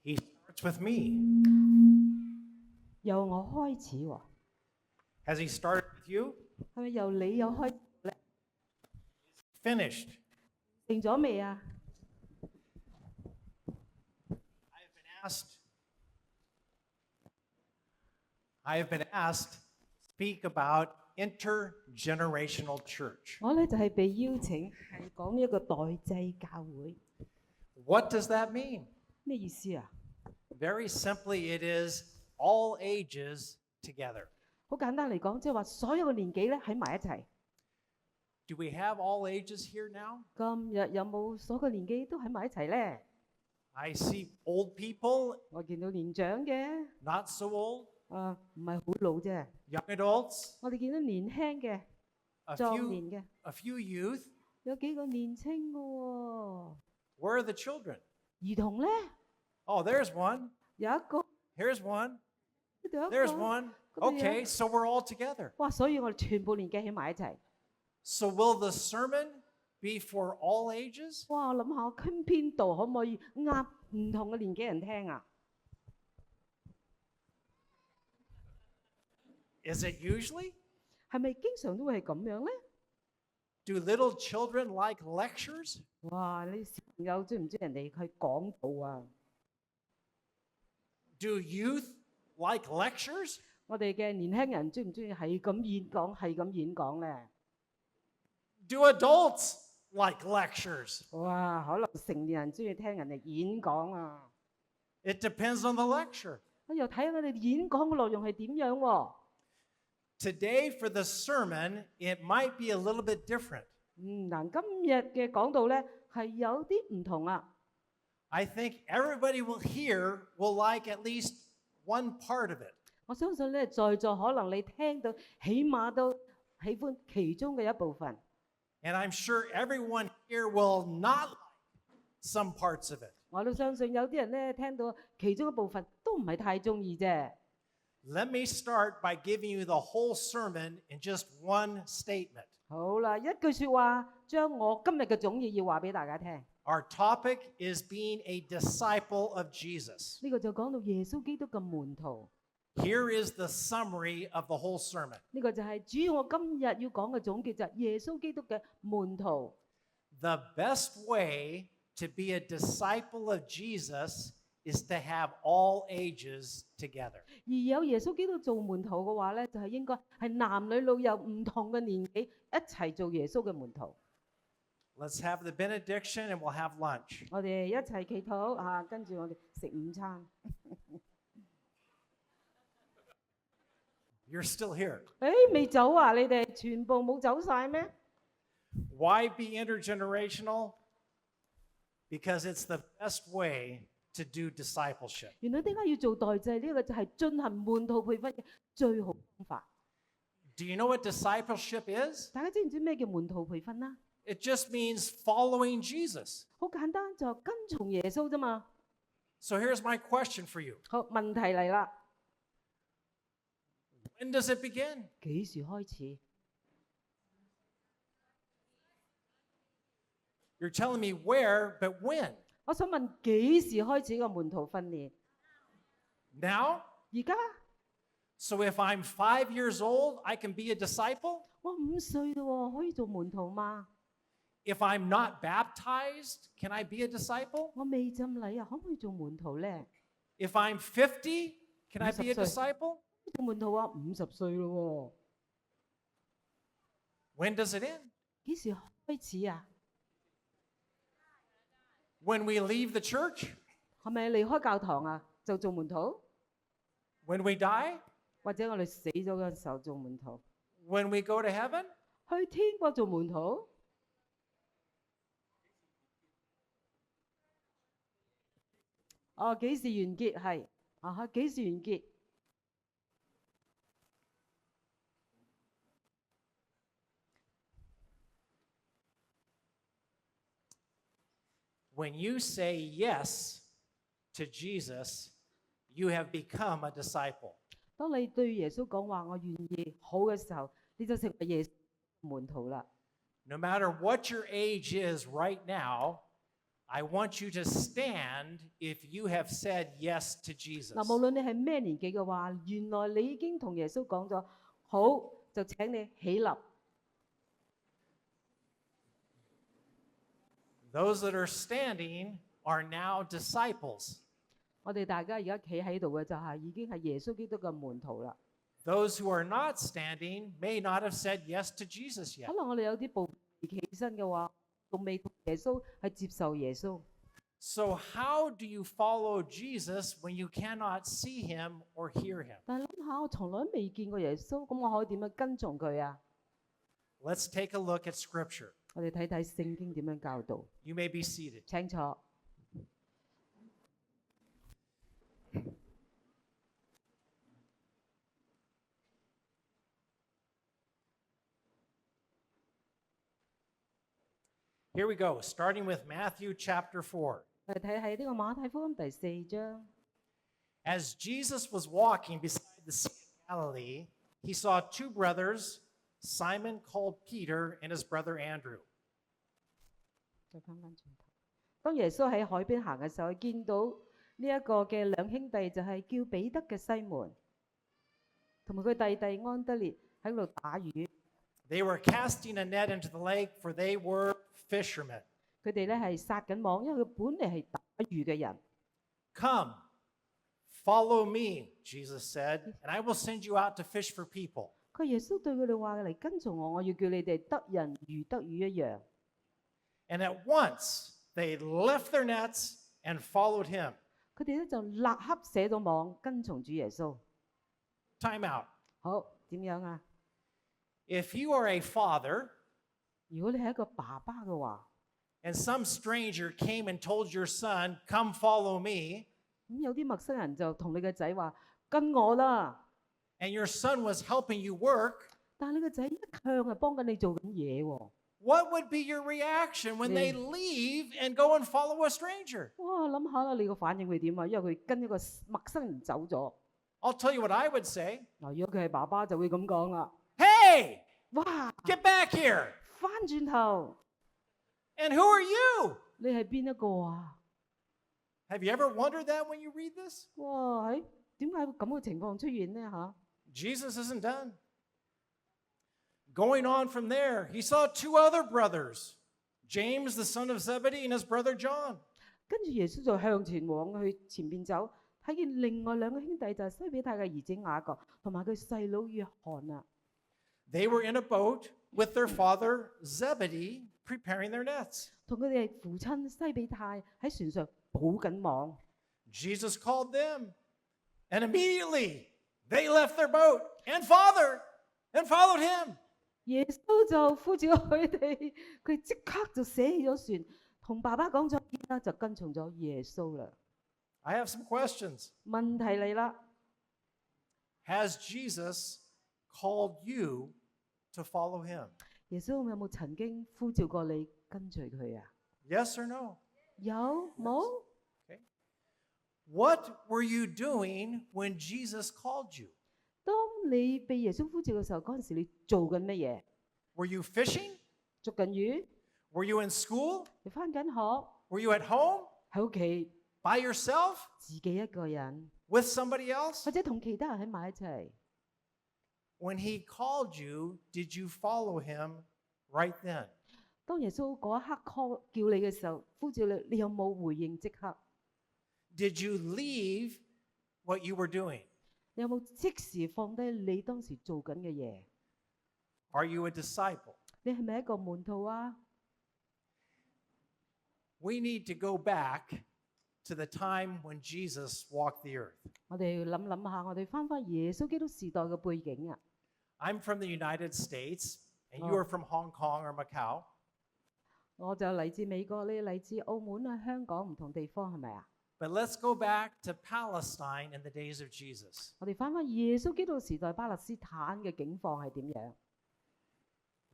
He starts with me. 由我開始喎， Has he started with you? 係咪由你有開始咧？ Finished. 定咗未啊？ I have been asked to speak about intergenerational church. 我咧就係被邀請係講呢一個代際教會， What does that mean? 咩意思啊？ Very simply, it is all ages together. 好簡單嚟講，即係話所有嘅年紀咧喺埋一齊。 Do we have all ages here now? 今日有冇所有嘅年紀都喺埋一齊咧？ I see old people, 我見到年長嘅， not so old, 唔係好老啫。 young adults, 我哋見到年輕嘅、 a 壯年 few, 嘅， a few youth. 有幾個年青嘅喎。 Where are the children? 兒童咧 Oh, there's one. 有一個， Here's one. 呢度有一 There's 個。 one. 嗰度有 Okay, so we're all together. 哇！所以我哋全部年紀喺埋一齊。 So will the sermon be for all ages? 哇！我諗下，我傾邊度可唔可以啱唔同嘅年紀人聽啊？ Is it usually? 係咪經常都會係咁樣咧？ Do little children like lectures? 哇！你小朋友中唔中意人哋去講道啊？ Do youth like lectures? 我哋嘅年輕人中唔中意係咁演講，係咁演講咧？ Do adults like lectures? 哇！可能成年人中意聽人哋演講啊！ It depends on the lecture. 我又睇下我哋演講嘅內容係點樣喎？ Today for the sermon, it might be a little bit different. 嗱，今日嘅講道咧係有啲唔同啊！ I think everybody will hear will like at least one part of it. 我相信咧，在座可能你聽到，起碼都喜歡其中嘅一部分。 And I'm sure everyone here will not like some parts of it. 我都相信有啲人咧聽到其中一部分都唔係太中意啫。 Let me start by giving you the whole sermon in just one statement. 好啦，一句説話將我今日嘅總意要話俾大家聽。 Our topic is being a disciple of Jesus. 呢個就講到耶穌基督嘅門徒。 Here is the summary of the whole sermon. 呢個就係主要我今日要講嘅總結，就係耶穌基督嘅門徒。 The best way to be a disciple of Jesus is to have all ages together. 而有耶穌基督做門徒嘅話咧，就係應該係男女老幼唔同嘅年紀一齊做耶穌嘅門徒。 Let's have the benediction and we'll have lunch. 我哋一齊祈禱啊，跟住我哋食午餐。 You're still here. 誒，未走啊？你哋全部冇走晒咩？ Why be intergenerational? Because it's the best way to do discipleship. 原來點解要做代祭？呢個就係進行門徒培訓嘅最好方法。 Do you know what discipleship is? 大家知唔知咩叫門徒培訓啦？ It just means following Jesus. 好簡單，就跟從耶穌啫嘛。 So here's my question for you. 好，問題嚟啦， When does it begin? 幾時開始？ You're telling me where, but when? 我想問幾時開始個門徒訓練？ Now? 而家 So if I'm 5 years old, I can be a disciple? 我5歲嘞喎，可以做門徒嘛？ If I'm not baptized, can I be a disciple? 我未浸禮啊，可唔可以做門徒咧？ If I'm 50, can I be a 50歲。 disciple? 做門徒啊，50歲咯 When does it end? 喎，幾時開始啊？ When we leave the church? 係咪離開教堂啊就做門徒？ When we die? 或者我哋死咗嘅時候做門徒？ When we go to heaven? 去天國做門徒？哦，幾時完結？係啊，幾時完結？ When you say yes to Jesus, you have become a disciple. 當你對耶穌講話我願意好嘅時候，你就成為耶穌門徒啦。 No matter what your age is right now, I want you to stand if you have said yes to Jesus. 嗱，無論你係咩年紀嘅話，原來你已經同耶穌講咗，好就請你起立。Those that are standing are now disciples. 我哋大家而家企喺度嘅就係已經係耶穌基督嘅門徒啦。Those who are not standing may not have said yes to Jesus 可 yet. 能我哋有啲部分企起身嘅話，仲未同耶穌係接受耶穌。So how do you follow Jesus when you cannot see him or hear him? 但係諗下，我從來都未見過耶穌，咁我可以點樣跟從佢啊？ Let's take a look at Scripture. 我哋睇睇聖經點樣教導。You may be seated. 請坐。Here we go, starting with Matthew chapter 4. 我哋睇喺呢個馬太福音第4章。As Jesus was walking beside the Sea of Galilee, he saw two brothers, Simon called Peter and his brother Andrew. 再翻轉頭。當耶穌喺海邊行嘅時候，見到呢一個嘅兩兄弟，就係叫彼得嘅西門，同埋佢弟弟安德烈喺度打魚。They were casting a net into the lake, for they were fishermen. 佢哋咧係撒緊網，因為佢本嚟係打魚嘅人。Come, follow me, Jesus said, and I will send you out to fish for people. 佢耶穌對佢哋話：嚟跟從我，我要叫你哋得人如得魚一樣。And at once they left their nets and followed him. 佢哋咧就立刻捨咗網，跟從主耶穌。Time out. 好，點樣啊？ If you are a father 如果你係一個爸爸嘅話， and some stranger came and told your son, come follow me, 咁有啲陌生人就同你嘅仔話：跟我啦。 and your son was helping you work, 但係你個仔一向係幫緊你做緊嘢喎。 what would be your reaction when they leave and go and follow a stranger? 哇！諗下啦，你個反應會點啊？因為佢跟一個陌生人走咗。 I'll tell you what I would say. 嗱，如果佢係爸爸就會咁講啦。 Hey, 哇！ get back here. 翻轉頭， And who are you? 你係邊一個啊？ Have you ever wondered that when you read this? 哇！係點解會咁嘅情況出現呢？嚇！ Jesus isn't done. Going on from there, he saw two other brothers, James, the son of Zebedee, and his brother John. 跟住耶穌就向前往去前邊走，睇見另外兩個兄弟就係西比太嘅兒子雅各同埋佢細佬約翰啊。 They were in a boat with their father Zebedee, preparing their nets. 同佢哋父親西比太喺船上補緊網。 Jesus called them, and immediately they left their boat and father and followed him. 耶穌就呼召佢哋，佢即刻就捨起咗船，同爸爸講咗見啦，就跟從咗耶穌啦。 I have some questions. 問題嚟啦， Has Jesus called you to follow him? 耶穌有冇曾經呼召過你跟隨佢啊？ Yes or no? 有冇？ What were you doing when Jesus called you? 當你被耶穌呼召嘅時候，嗰陣時你做緊乜嘢？ Were you fishing? 捉緊魚？ Were you in school? 你翻緊學？ Were you at home? 喺屋企 By yourself? 自己一個人， With somebody else? 或者同其他人喺埋一齊？ When he called you, did you follow him right then? 當耶穌嗰一刻 call 叫你嘅時候，呼召你，你有冇回應即刻？ Did you leave what you were doing? 你有冇即時放低你當時做緊嘅嘢？ Are you a disciple? 你係咪一個門徒啊？ We need to go back to the time when Jesus walked the earth. 我哋要諗下，我哋翻耶穌基督時代嘅背景啊！ I'm from the United States, and you are from Hong Kong or Macau. 我就嚟自美國，你嚟自澳門啊、香港唔同地方係咪啊？ But let's go back to Palestine in the days of Jesus. 我哋翻耶穌基督時代巴勒斯坦嘅境況係點樣？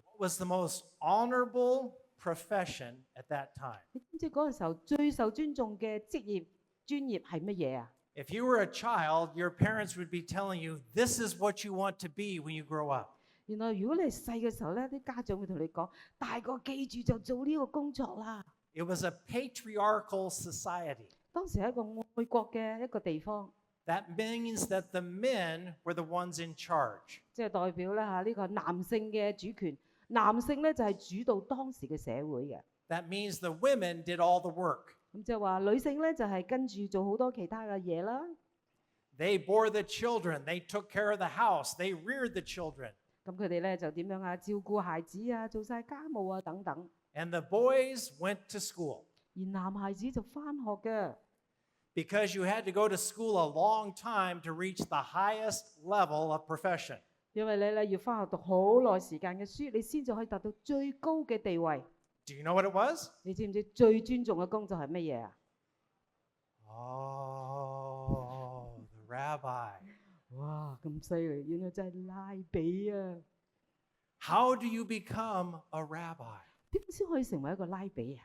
What was the most honorable profession at that time? 你知唔知嗰個時候最受尊重嘅職業專業係乜嘢啊？ If you were a child, your parents would be telling you, this is what you want to be when you grow up. 原來如果你係細嘅時候咧，啲家長會同你講，大個記住就做呢個工作啦。It was a patriarchal society. 當時係一個愛國嘅一個地方， That means that the men were the ones in charge. 即係代表咧呢個男性嘅主權，男性咧就係主導當時嘅社會嘅。 That means the women did all the work. 咁即係話女性咧就係跟住做好多其他嘅嘢啦。 They bore the children. They took care of the house. They reared the children. 咁佢哋咧就點樣啊？照顧孩子啊，做晒家務啊等等。 And the boys went to school. 而男孩子就返學嘅， Because you had to go to school a long time to reach the highest level of profession. 因為你咧要返學讀好耐時間嘅書，你先至可以達到最高嘅地位。 Do you know what it was? 你知唔知最尊重嘅工作係乜嘢啊？ Oh, the rabbi. 哇，咁犀利！原來就係拉比啊！ How do you become a rabbi? 點先可以成為一個拉比啊？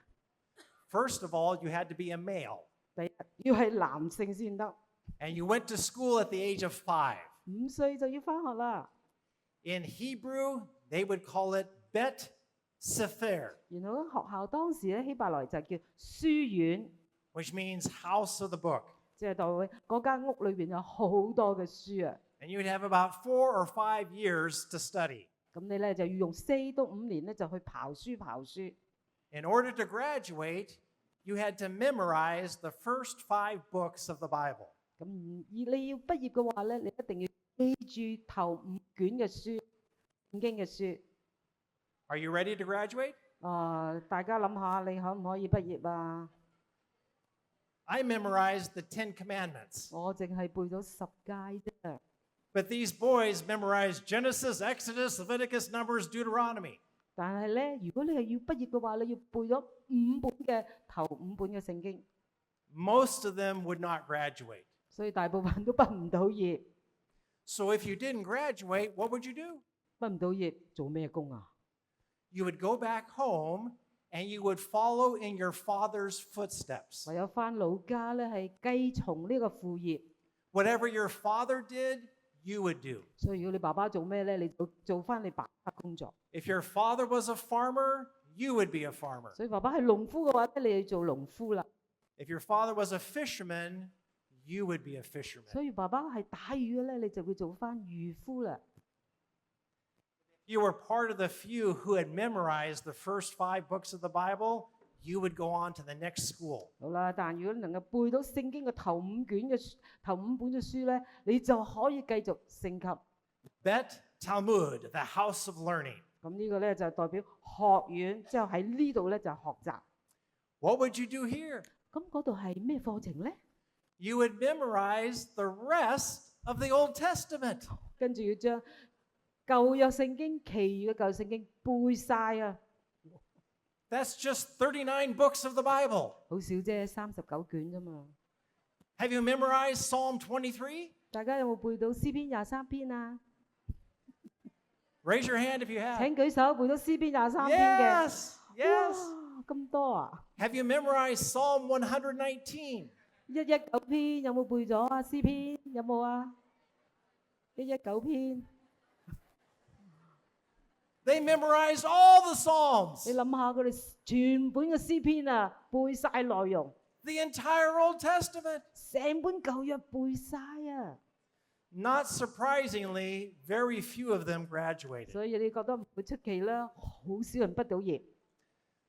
First of all, you had to be a male. 第一要係男性先得， And you went to school at the age of 5. 5歲就要返學啦。 In Hebrew, they would call it Bet Sefer, 然後學校當時咧希伯來就叫書院， which means house of the book. 即係代表嗰間屋裏邊有好多嘅書啊。 And you would have about 4 or 5 years to study. 咁你咧就要用4到5年咧就去刨書。 In order to graduate, you had to memorize the first 5 books of the Bible. 咁而你要畢業嘅話咧，你一定要記住頭5卷嘅書，聖經嘅書。 Are you ready to graduate? 大家諗下，你可唔可以畢業啊？ I memorized the 10 Commandments. 我淨係背咗10誡啫。 But these boys memorized Genesis, Exodus, Leviticus, Numbers, Deuteronomy. 但係咧，如果你係要畢業嘅話，你要背咗頭5本嘅聖經， Most of them would not graduate. 所以大部分都畢唔到業。 So if you didn't graduate, what would you do? 畢唔到業做咩工啊？ You would go back home and you would follow in your father's footsteps. 唯有返老家咧係繼從呢個父業。 Whatever your father did, you would do. 所以如果你爸爸做咩咧，你做返你爸爸工作。 If your father was a farmer, you would be a farmer. 所以爸爸係農夫嘅話咧，你要做農夫啦。 If your father was a fisherman, you would be a fisherman. 所以爸爸係打魚嘅咧，你就會做返漁夫啦。 You were part of the few who had memorized the first 5 books of the Bible, you would go on to the next school. 好啦，但如果能夠背到聖經嘅頭5本嘅書咧，你就可以繼續升級。 Bet Talmud, the house of learning. 咁呢個咧就代表學院，之後喺呢度咧就學習。 What would you do here? 咁嗰度係咩課程咧？ You would memorize the rest of the Old Testament. 跟住要將舊約聖經、其餘嘅舊聖經背晒啊！ That's just 39 books of the Bible. 好少啫，39卷啫嘛。 Have you memorized Psalm 23? 大家有冇背到詩篇23篇啊？ Raise your hand if you have. 請舉手背到詩篇23篇嘅。 Yes, yes. 哇，咁多啊！ Have you memorized Psalm 119? 119篇有冇背咗啊？詩篇有冇啊？119篇。 They memorized all the 你 Psalms, 諗下，佢哋全本嘅詩篇啊，背晒內容， the entire Old Testament. 成本舊約背晒啊！ Not surprisingly, very few of them graduated. 所以你覺得唔會出奇啦，好少人畢到業。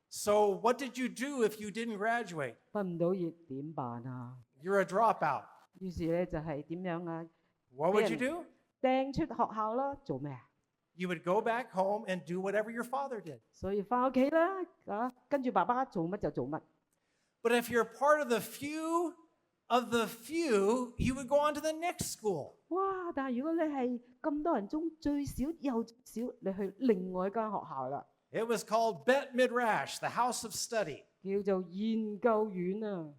So what did you do if you didn't graduate? 畢唔到業點辦啊？ You're a dropout. 於是咧就係點樣啊？ What would you do? 掟出學校啦，做咩啊？ You would go back home and do whatever your father did. 所以翻屋企啦，跟住爸爸做乜就做乜。 But if you're part of the few, you would go on to the next school. 哇！但係如果你係咁多人中最少又最少，你去另外一間學校啦， It was called Bet Midrash, the house of study. 叫做研究院啊。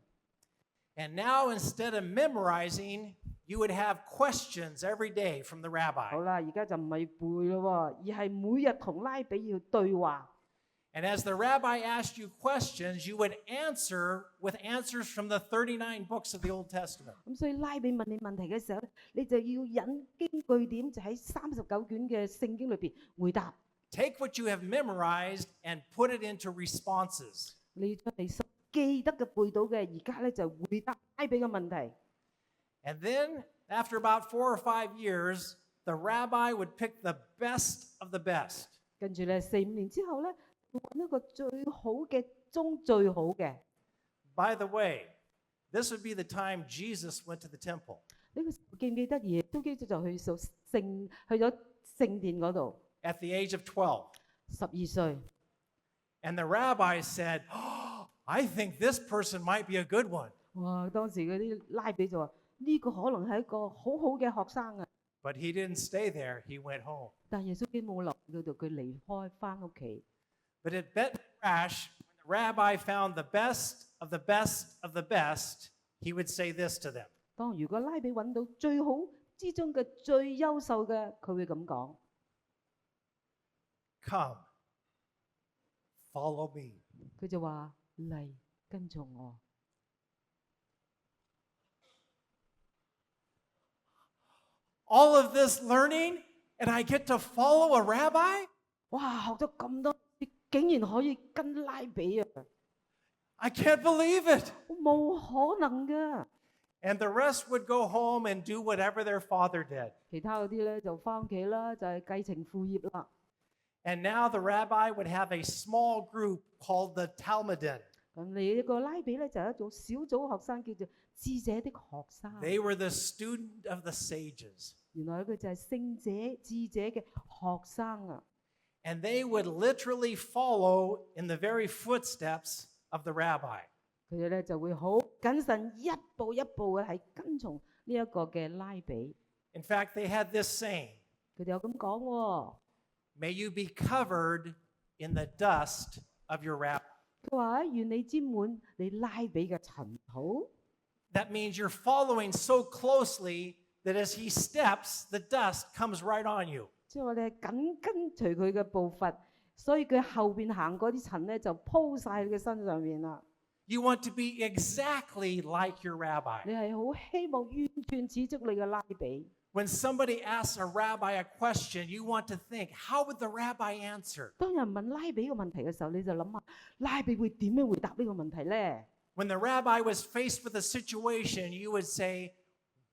And now instead of memorizing, you would have questions every day from the 好 rabbi. 啦，而家就唔係背咯，而係每日同拉比要對話。 And as the rabbi asked you questions, you would answer with answers from the 39 books of the Old Testament. 咁所以拉比問你問題嘅時候咧，你就要引經據典，就喺39卷嘅聖經裏邊回答。 Take what you have memorized and put it into responses. 你將你所記得嘅背到嘅，而家咧就回答拉比嘅問題。And then, after about 4 or 5 years, the rabbi would pick the best of the best. 跟住咧4、5年之後咧，會揾一個最好嘅中最好嘅。By the way, this would be the time Jesus went to the temple. 呢個時候記唔記得耶穌基督就去咗聖殿嗰度at the age of 12. ，12歲。And the rabbi said, oh, I think this person might be a good one. 哇！當時嗰啲拉比就話：呢個可能係一個好好嘅學生啊！ But he didn't stay there. He went home. 但耶穌基督冇留喺嗰度，佢離開翻屋企。But at Bet Rash, when the rabbi found the best of the best of the best, he would say this to them. 當如果拉比揾到最好之中嘅最優秀嘅，佢會咁講 Come, follow me. 佢就話嚟跟從我。All of this learning, and I get to follow a rabbi? 哇！學咗咁多，竟然可以跟拉比啊！ I can't believe it. 冇可能㗎。 And the rest would go home and do whatever their father did. 其他嗰啲咧就翻屋企啦，就係繼承父業啦。 And now the rabbi would have a small group called the Talmudim. 咁你呢個拉比咧就係一種小組學生，叫做智者的學生。 They were the student of the sages. 原來佢就係聖者、智者嘅學生啊！ And they would literally follow in the very footsteps of the rabbi. 佢哋咧就會好謹慎，一步一步嘅係跟從呢一個嘅拉比。 In fact, they had this saying, 佢哋有咁講喎， May you be covered in the dust of your rabbi. 佢話：願你沾滿你拉比嘅塵土。 That means you're following so closely that as he steps, the dust comes right on you. 即係我哋係緊跟隨佢嘅步伐，所以佢後邊行嗰啲塵咧就鋪晒佢嘅身上面啦。 You want to be exactly like your rabbi. 你係好希望完全似足你嘅拉比。 When somebody asks a rabbi a question, you want to think, how would the rabbi answer? 當人問拉比個問題嘅時候，你就諗下拉比會點樣回答呢個問題咧？ When the rabbi was faced with a situation, you would say,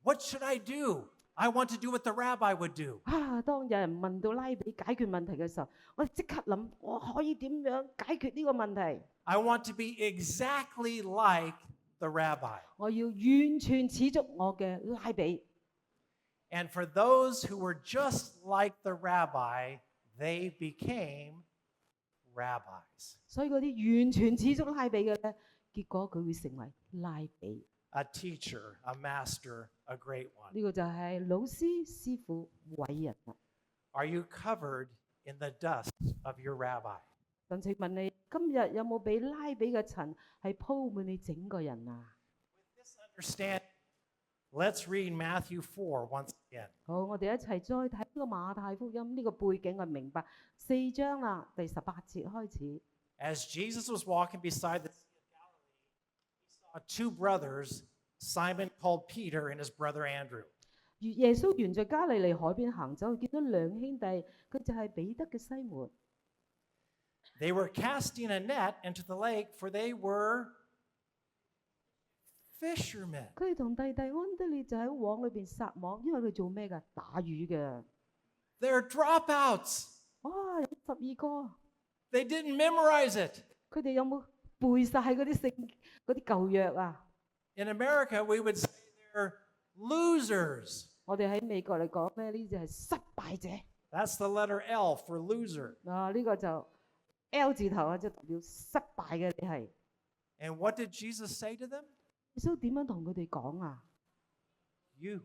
what should I do? I want to do what the rabbi would do. 當有人問到拉比解決問題嘅時候，我即刻諗我可以點樣解決呢個問題？ I want to be exactly like the rabbi. 我要完全似足我嘅拉比。 And for those who were just like the rabbi, they became rabbis. 所以嗰啲完全似足拉比嘅咧，結果佢會成為拉比。 A teacher, a master, a great one. 呢個就係老師、師傅、偉人啦。 Are you covered in the dust of your rabbi? 咁請問你今日有冇俾拉比嘅塵係鋪滿你整個人啊？ With this understanding, let's read Matthew 4 once again. 好，我哋一齊再睇呢個馬太福音呢個背景，我明白4章啦，第18節開始。 As Jesus was walking beside the Sea of Galilee, he saw two brothers, Simon called Peter and his brother Andrew. 耶穌沿着加利利海邊行走，見到兩兄弟，佢就係彼得嘅西門。 They were casting a net into the lake, for they were fishermen. 佢哋同弟弟安德烈就喺網裏邊撒網，因為佢做咩㗎？打魚嘅。 They're dropouts. 哇，有12個， They didn't memorize it. 佢哋有冇背晒嗰啲舊約啊？ In America, we would say they're losers. 我哋喺美國嚟講咧，呢啲係失敗者。 That's the letter L for loser. 呢個就 L 字頭啊，即係代表失敗嘅你係。 And what did Jesus say to them? 耶穌點樣同佢哋講啊？ You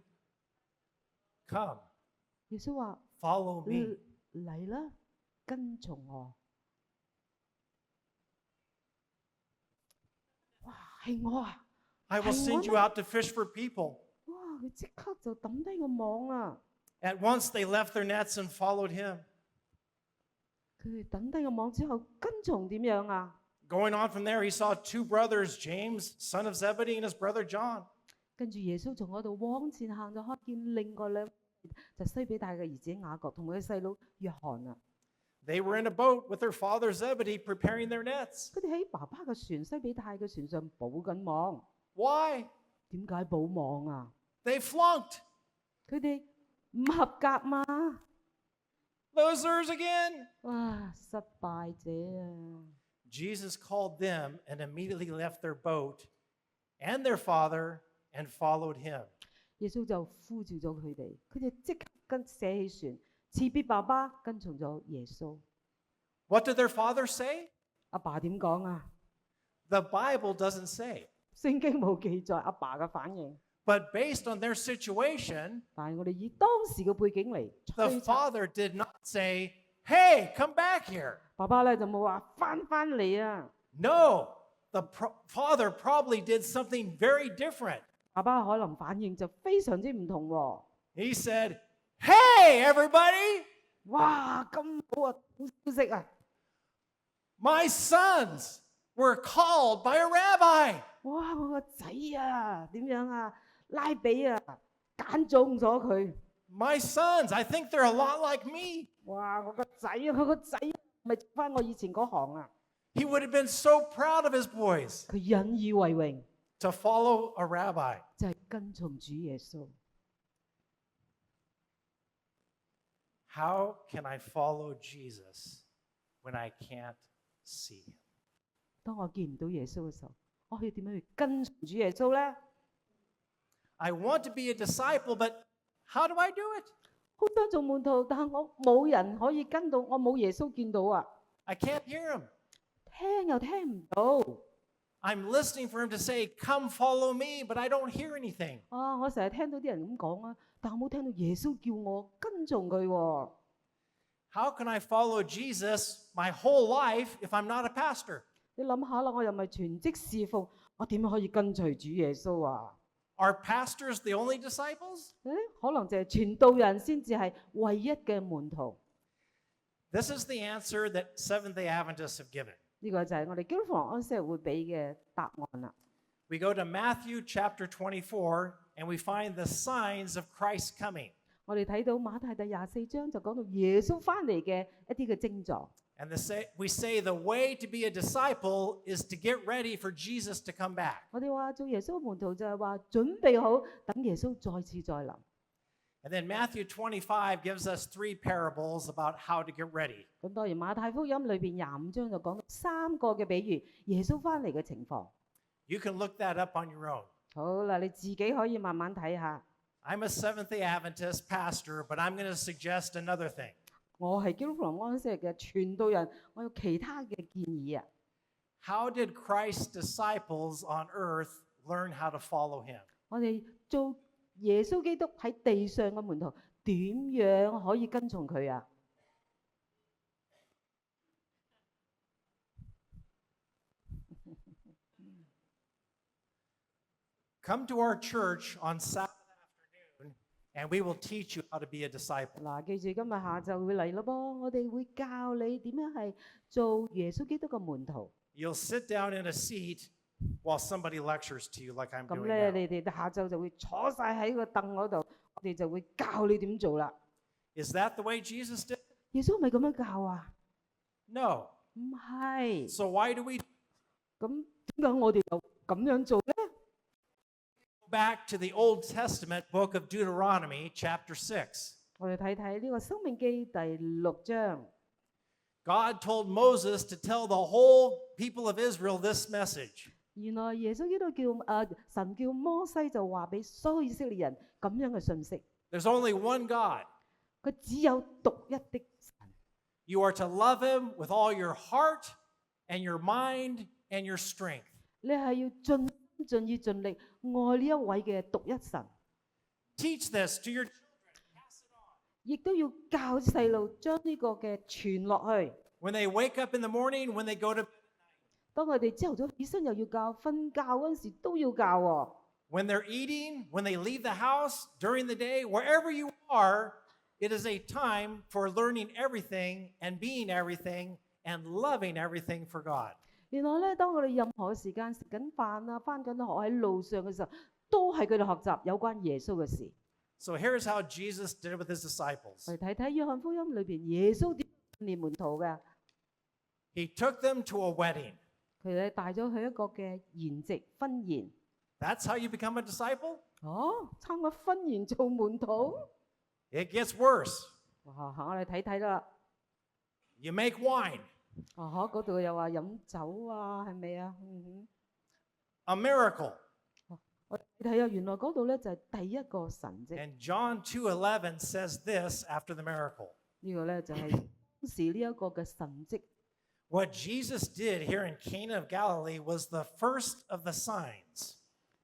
come, 耶穌話： follow me. 嚟啦，跟從我。哇，係我啊！ I will send you out to fish for people. 哇，佢即刻就抌低個網啦。 At once they left their nets and followed him. 佢哋抌低個網之後，跟從點樣啊？ Going on from there, he saw two brothers, James, son of Zebedee, and his brother John. 跟住耶穌從嗰度往前行，就看見另外兩就西比大嘅兒子雅各同埋佢細佬約翰啊。They were in a boat with their father Zebedee preparing their nets. 佢哋喺爸爸嘅船西比泰嘅船上補緊網。 Why? 點解補網啊？ They flunked. 佢哋唔合格嘛？ Losers again. 哇！失敗者啊！ Jesus called them and immediately left their boat and their father and followed him. 耶穌就呼召咗佢哋，佢哋即刻捨起船，辭別爸爸，跟從咗耶穌。 What did their father say? 阿爸點講啊？ The Bible doesn't say. 聖經冇記載阿爸嘅反應， But based on their situation, 但係我哋以當時嘅背景嚟 the 推測， father did not say, "Hey, come back here." 爸爸咧就冇話翻嚟啊！ No, the father probably did something very different. 爸爸可能反應就非常之唔同喎。 He said, "Hey, everybody, 哇！咁好啊，好消息啊！ my sons were called by a rabbi." 哇！我個仔啊，點樣啊？拉比啊，揀中咗佢。 My sons, I think they're a lot like me. 哇！我個仔啊，佢個仔咪翻我以前嗰行啊。 He would have been so proud of his boys 佢引以為榮， to follow a rabbi. 就係跟從主耶穌。 How can I follow Jesus when I can't see him? 當我見唔到耶穌嘅時候，我可以點樣去跟從主耶穌咧？ I want to be a disciple, but how do I do it? 好想做門徒，但係我冇人可以跟到，我冇耶穌見到啊！ I can't hear him. 聽又聽唔到。 I'm listening for him to say, "Come follow me," but I don't hear anything. 啊！我成日聽到啲人咁講啊，但我冇聽到耶穌叫我跟從佢喎。 How can I follow Jesus my whole life if I'm not a pastor? 你諗下啦，我又唔係全職侍奉，我點樣可以跟隨主耶穌啊？ Are pastors the only disciples? 可能就係傳道人先至係唯一嘅門徒。 This is the answer that Seventh-day Adventists have given. 呢個就係我哋基督徒安息日會俾嘅答案啦。 We go to Matthew chapter 24, and we find the signs of Christ coming. 我哋睇到馬太第24章就講到耶穌翻嚟嘅一啲嘅徵狀。 And we say the way to be a disciple is to get ready for Jesus to come back. 我哋話做耶穌嘅門徒就係話準備好等耶穌再次再臨。 And then Matthew 25 gives us 3 parables about how to get ready. 咁當然馬太福音裏邊25章就講到3個嘅比喻，耶穌翻嚟嘅情況。 You can look that up on your own. 好啦，你自己可以慢慢睇下。 I'm a Seventh-day Adventist pastor, but I'm going to suggest another thing. 我係基督徒安息日嘅傳道人，我有其他嘅建議啊。 How did Christ's disciples on earth learn how to follow him? 我哋做耶穌基督喺地上嘅門徒，點樣可以跟從佢啊？ Come to our church on Sabbath afternoon, and we will teach you how to be a disciple. 嗱，記住今日下晝會嚟咯噃，我哋會教你點樣係做耶穌基督嘅門徒。 You'll sit down in a seat while somebody lectures to you like I'm 咁 doing 咧， now. 你哋下晝就會坐晒喺個凳嗰度，我哋就會教你點做啦。 Is that the way Jesus did? 耶穌咪咁樣教啊？ No. 唔係。 So why do we go 咁點解我哋又咁樣做咧？ back to the Old Testament book of Deuteronomy, chapter 6? 我哋睇睇呢個《申命記》第6章。 God told Moses to tell the whole people of Israel this message. 原來耶穌基督神叫摩西就話俾所有以色列人咁樣嘅信息。 There's only one God. 佢只有獨一的神。 You are to love him with all your heart and your mind and your strength. 你係要盡心盡意盡力愛呢一位嘅獨一神， Teach this to your children. Pass it on. 亦都要教細路將呢個嘅傳落去。 When they wake up in the morning, when they go to 當佢哋朝頭早起身又要教，瞓覺嗰陣時都要教喎。 when they're eating, when they leave the house, during the day, wherever you are, it is a time for learning everything and being everything and loving everything for God. 原來咧，當我哋任何時間食緊飯啊、翻緊學喺路上嘅時候，都係佢哋學習有關耶穌嘅事。 So here's how Jesus did it with his disciples. 我哋睇睇約翰福音裏邊耶穌點練門徒㗎。He took them to a wedding. 佢哋帶咗去一個嘅筵席婚宴。That's how you become a disciple? 參加婚宴做門徒。It gets worse. 哇！我哋睇睇啦。You make wine. 嗰度又話飲酒啊，係咪啊？A miracle. 我睇下，原來嗰度咧就係第一個神蹟。And John 2:11 says this after the miracle. 呢個咧就係當時呢一個嘅神蹟。What Jesus did here in Cana of Galilee was the first of the signs.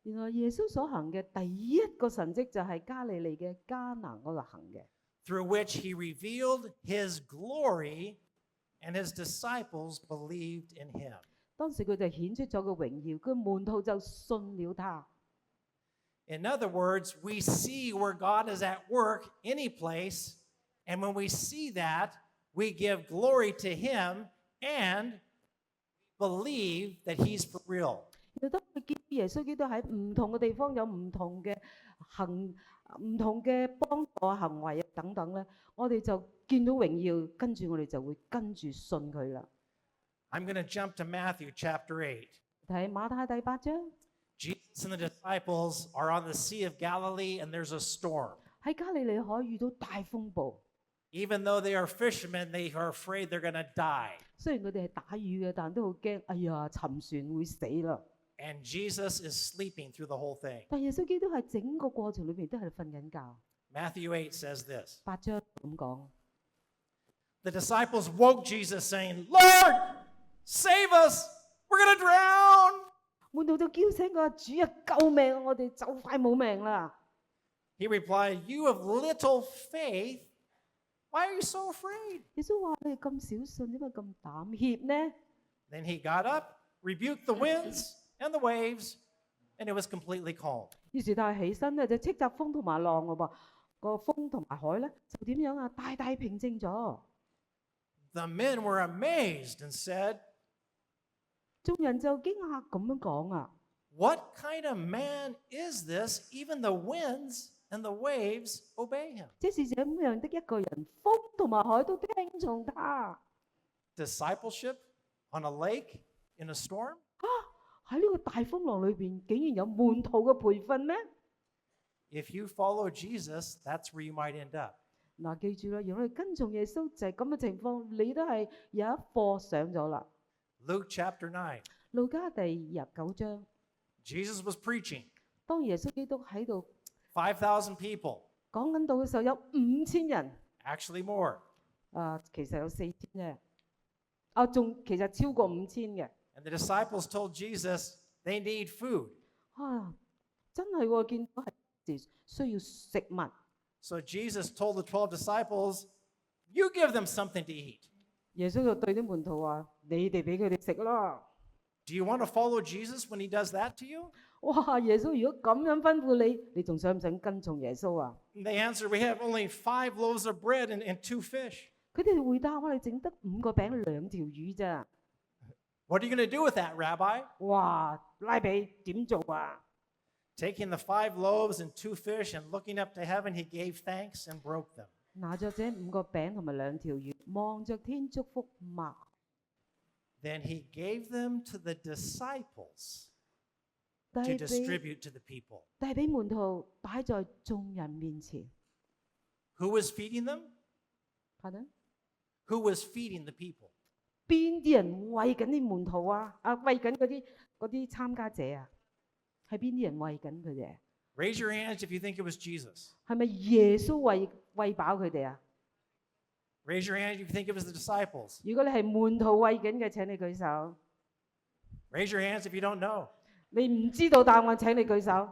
原來耶穌所行嘅第一個神蹟就係加利利嘅迦南嗰度行嘅。Through which he revealed his glory, and his disciples believed in him. 當時佢就顯出咗個榮耀，佢門徒就信了他。In other words, we see where God is at work any place, and when we see that, we give glory to him and believe that he's for real. 當佢見耶穌基督喺唔同嘅地方有唔同嘅唔同嘅幫助行為啊等等咧，我哋就見到榮耀，跟住我哋就會跟住信佢啦。I'm going to jump to Matthew chapter 8. 睇馬太第8章。Jesus and the disciples are on the Sea of Galilee, and there's a storm. 喺加利利海遇到大風暴。Even though they are fishermen, they are afraid they're going to die. 雖然佢哋係打魚嘅，但都好驚，哎呀，沉船會死啦。And Jesus is sleeping through the whole thing. 但耶穌基督喺整個過程裏邊都係瞓緊覺。Matthew 8 says this. 8章咁講。The disciples woke Jesus saying, Lord, save us! We're going to drown! 門徒就叫醒佢話：主啊，救命！我哋就快冇命啦。He replied, You have little faith. Why are you so afraid? 耶穌話：你哋咁小信，點解咁膽怯呢？ Then he got up, rebuked the winds and the waves, and it was completely calm. 於是佢起身咧，就斥責風同埋浪喎噃。個風同埋海咧就點樣啊？大大平靜咗。The men were amazed and said, 眾人就驚訝咁樣講啊 What kind of man is this? Even the winds and the waves obey him. 這是這樣的一個人，風同埋海都聽從他。Discipleship on a lake in a storm? 喺呢個大風浪裏邊，竟然有門徒嘅培訓咩？ If you follow Jesus, that's where you might end up. 嗱，記住啦，如果你跟從耶穌就係咁嘅情況，你都係有一課上咗啦。Luke chapter 9. 路加第29章， Jesus was preaching. 當耶穌基督喺度 5,000 people, 講緊道嘅時候，有5000人， actually more. 其實有4000啫，仲其實超過5000嘅。And the disciples told Jesus they need food. 真係喎，見到係需要食物。So Jesus told the 12 disciples, You give them something to eat. 耶穌就對啲門徒話：你哋俾佢哋食啦。Do you want to follow Jesus when he does that to you? 哇！耶穌如果咁樣吩咐你，你仲想唔想跟從耶穌啊？ They answered, We have only 5 loaves of bread and 2 fish. 佢哋回答：我哋整得5個餅2條魚咋。What are you going to do with that, Rabbi? 哇！拉比點做啊？ Taking the 5 loaves and 2 fish and looking up to heaven, he gave thanks and broke them. 拿着這5個餅同埋2條魚，望着天祝福擘。Then he gave them to the disciples to 遞俾 distribute to the people. 遞俾門徒，擺在眾人面前。 Who was feeding them? Pardon? Who was feeding the people? 邊啲人餵緊啲門徒啊？餵緊嗰啲參加者啊？係邊啲人餵緊佢哋？ Raise your hands if you think it was Jesus. 係咪耶穌餵飽佢哋啊？ Raise your hands if you think it was the disciples. 如果你係門徒餵緊嘅，請你舉手。 Raise your hands if you don't know. 你唔知道答案，請你舉手。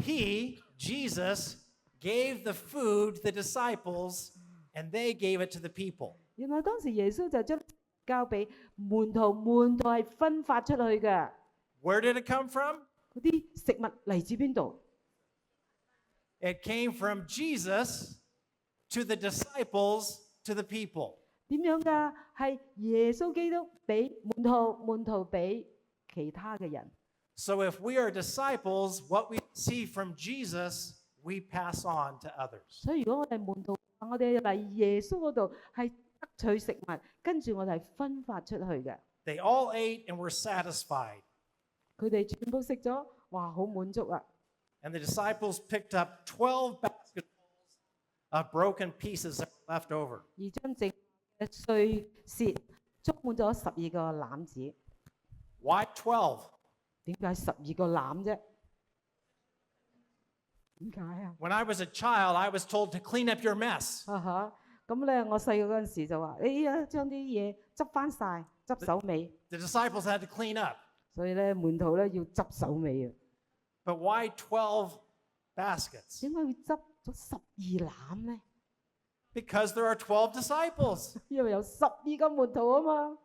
He, Jesus, gave the food to the disciples, and they gave it to the people. 原來當時耶穌就將交俾門徒，門徒係分發出去嘅。 Where did it come from? 嗰啲食物嚟自邊度？ It came from Jesus to the disciples to the people. 點樣㗎？係耶穌基督俾門徒，門徒俾其他嘅人。 So if we are disciples, what we see from Jesus, we pass on to others. 所以如果我哋門徒我哋嚟耶穌嗰度係得取食物，跟住我哋係分發出去嘅。They all ate and were satisfied. 佢哋全部食咗，哇，好滿足啊！ And the disciples picked up 12 basketfuls of broken pieces that were left over. 而將剩嘅碎屑裝滿咗12個籃子。Why 12? 點解12個籃啫？點解啊？ When I was a child, I was told to clean up your mess. 咁咧，我細個嗰陣時就話：哎呀，將啲嘢執翻晒，執手尾。The disciples had to clean up. 所以咧，門徒咧要執手尾啊！ But why 12 baskets? 點解要執咗12籃咧？ Because there are 12 disciples. 因為有12個門徒啊嘛。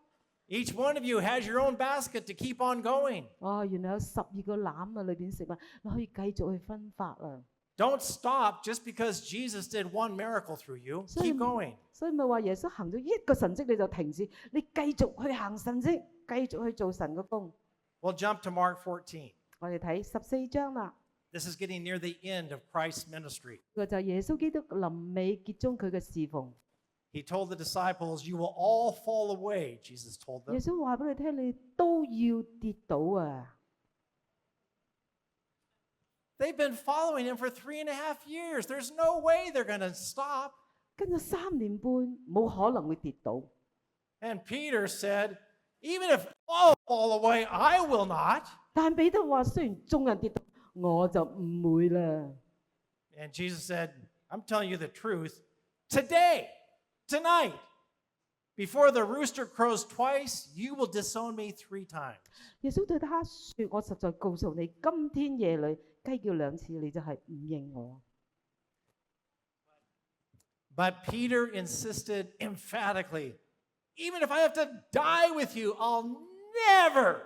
Each one of you has your own basket to keep on going. 原來有12個籃啊，裏邊食物，你可以繼續去分發啊。 Don't stop just because Jesus did one miracle through you. Keep going. 所以咪話耶穌行咗一個神蹟你就停止，你繼續去行神蹟，繼續去做神嘅工。 We'll jump to Mark 14. 我哋睇14章啦。 This is getting near the end of Christ's ministry. 呢個就係耶穌基督臨尾結終佢嘅侍奉。 He told the disciples, "You will all fall away," Jesus told 耶 them. 穌話俾你聽，你都要跌倒啊！ They've been following him for 3.5 years. There's no way they're going to stop. 跟咗3年半，冇可能會跌倒。 And Peter said, "Even if all fall away, I will not." 但彼得話：雖然眾人跌倒，我就唔會啦。 And Jesus said, "I'm telling you the truth. Today, tonight, before the rooster crows twice, you will disown me 3 times." 耶穌對他說：我實在告訴你，今天夜裏雞叫2次，你就係唔認我。 But Peter insisted emphatically, "Even if I have to die with you, I'll never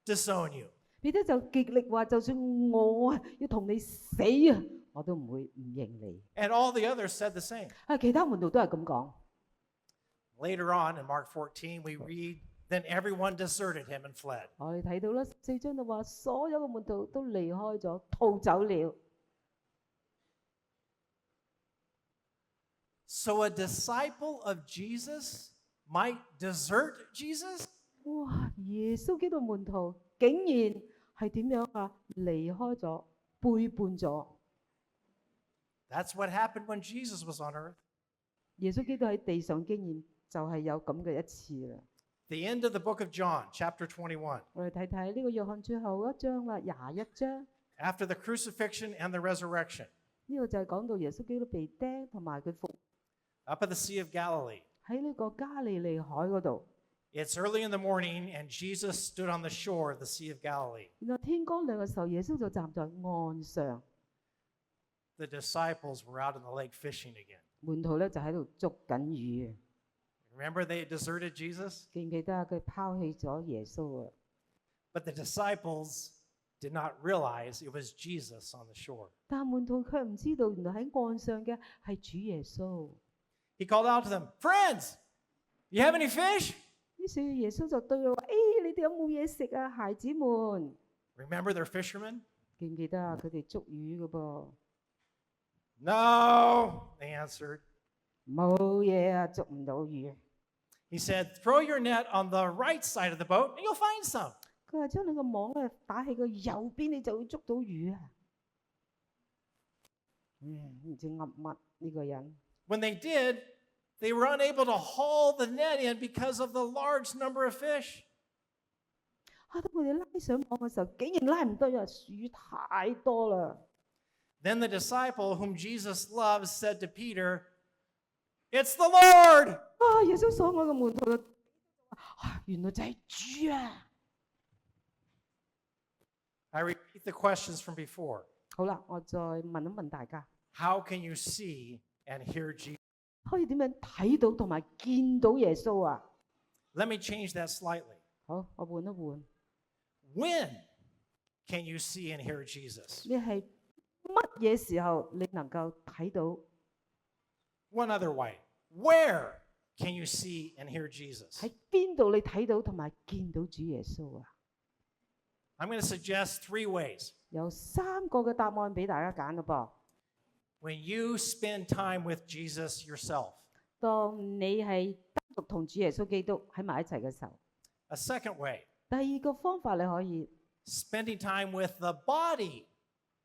disown you." 彼得就極力話：就算我要同你死啊，我都唔會唔認你。 And all the others said the same. 其他門徒都係咁講。 Later on in Mark 14, we read, "Then everyone deserted him and fled." 我哋睇到啦，4章就話所有嘅門徒都離開咗，逃走了。 So a disciple of Jesus might desert Jesus? 哇！耶穌基督門徒竟然係點樣啊？離開咗，背叛咗。 That's what happened when Jesus was on earth. 耶穌基督喺地上經驗就係有咁嘅一次啦。 The end of the book of John, chapter 21. 我哋睇睇呢個約翰最後一章啦，21章。 After the crucifixion and the resurrection, 呢個就係講到耶穌基督被釘同埋佢復 up at the Sea of Galilee. 喺呢個加利利海嗰度。 It's early in the morning, and Jesus stood on the shore of the Sea of Galilee. 然後天光亮嘅時候，耶穌就站在岸上， The disciples were out in the lake fishing again. 門徒咧就喺度捉緊魚。 Remember they deserted Jesus? 記唔記得啊？佢拋棄咗耶穌啊！ But the disciples did not realize it was Jesus on the shore. 但門徒卻唔知道，原來喺岸上嘅係主耶穌。 He called out to them, "Friends, you have any fish?" 於是耶穌就對佢話：你哋有冇嘢食啊，孩子們？ Remember they're fishermen? 記唔記得啊？佢哋捉魚嘅噃。 No, they answered. 冇嘢啊，捉唔到魚。 He said, "Throw your net on the right side of the boat and you'll find some." 佢話將你個網咧打喺個右邊，你就會捉到魚啊！唔知噏乜呢個人。 When they did, they were unable to haul the net in because of the large number of fish. 當佢哋拉上網嘅時候，竟然拉唔到啊！魚太多啦。 Then the disciple whom Jesus loved said to Peter, "It's the Lord." 耶穌所愛嘅門徒就原來就係主啊！ I repeat the questions from before. 好啦，我再問一問大家， How can you see and hear Jesus? 可以點樣睇到同埋見到耶穌啊？ Let me change that slightly. 好，我換一換。 When can you see and hear Jesus? 你係乜嘢時候你能夠睇到？ One other way. Where can you see and hear Jesus? 喺邊度你睇到同埋見到主耶穌啊？ I'm going to suggest 3 ways. 有3個嘅答案俾大家揀咯噃。when you spend time with Jesus yourself. 當你係單獨同主耶穌基督喺埋一齊嘅時候。 A second way, 第二個方法你可以 spending time with the body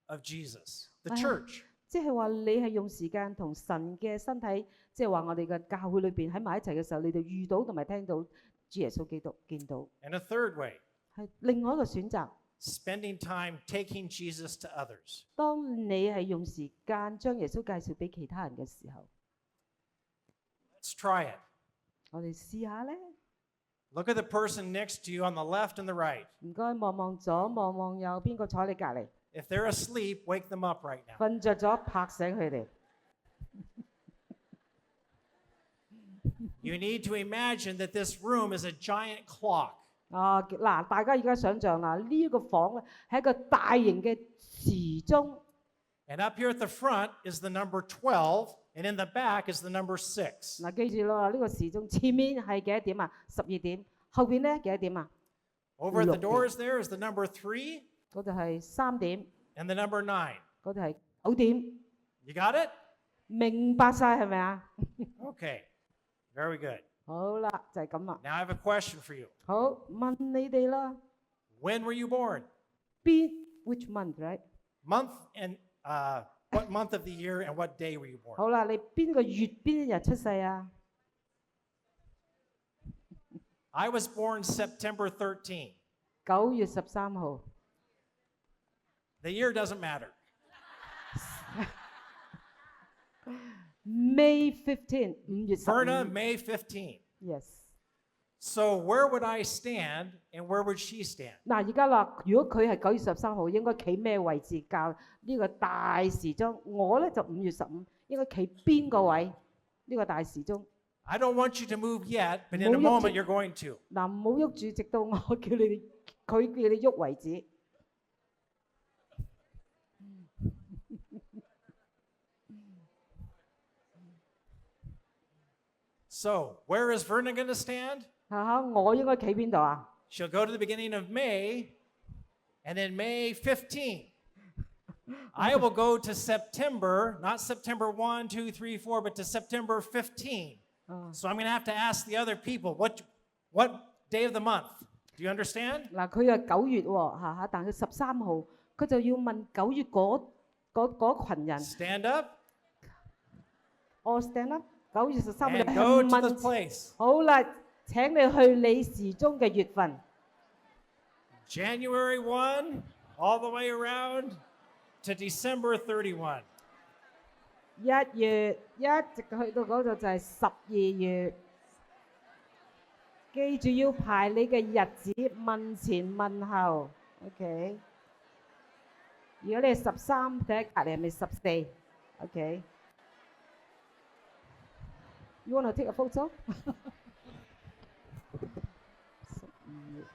of Jesus, the 哎呀 church. 即係話你係用時間同神嘅身體，即係話我哋嘅教會裏邊喺埋一齊嘅時候，你就遇到同埋聽到主耶穌基督，見到 And a third way, 係另外一個選擇。 spending time taking Jesus to others. 當你係用時間將耶穌介紹俾其他人嘅時候， Let's try it. 我哋試下咧。 Look at the person next to you on the left and the right. 唔該，望望左，望望右，邊個坐你隔離？ If they're asleep, wake them up right now. 瞓着咗，拍醒佢哋。 You need to imagine that this room is a giant clock. 嗱，大家而家想象啦，呢一個房咧係一個大型嘅時鐘。 And up here at the front is the number 12, and in the back is the number 6. 嗱，記住咯，呢個時鐘前面係幾多點啊？12點，後邊咧幾多點啊？ Over at the 6 doors there is the number 3嗰度係3點， and the number 9. 嗰度係9點。 You got it? 明白晒係咪啊？ Okay. Very good. 好啦，就係咁啦。 Now I have a question for you. 好，問你哋啦， When were you born? which month right？ Month and what month of the year and what day were you born? 好啦，你邊個月邊一日出世啊？ I was born September 13. 9月13號。 The year doesn't matter. May 15，5月 Verna, 15。 May 15. Yes。 So where would I stand and where would she stand? 嗱，而家啦，如果佢係9月13號，應該企咩位置教呢個大時鐘？我咧就5月15，應該企邊個位？呢個大時鐘。 I don't want you to move yet, but in a Move yet. moment you're going to. 嗱，唔好喐住，直到我叫你哋，佢叫你喐為止。 So where is Verna going to stand? 我應該企邊度啊？ She'll go to the beginning of May, and then May 15. I will go to September, not September 1, 2, 3, 4, but to September 15. So I'm going to have to ask the other people, what day of the month? Do you understand? 嗱，佢係9月喎，但佢13號，佢就要問9月嗰群人。 Stand up 我 stand up， 9月13號 and 你 go 去 to the 問。 place. 好啦，請你去你時鐘嘅月份。 January 1, all the way around to December 31. 1月一直去到嗰度就係12月。記住要排你嘅日子，問前問後。OK。如果你係13，睇下隔離係咪14 ？OK。You wanna take a photo？ 12月。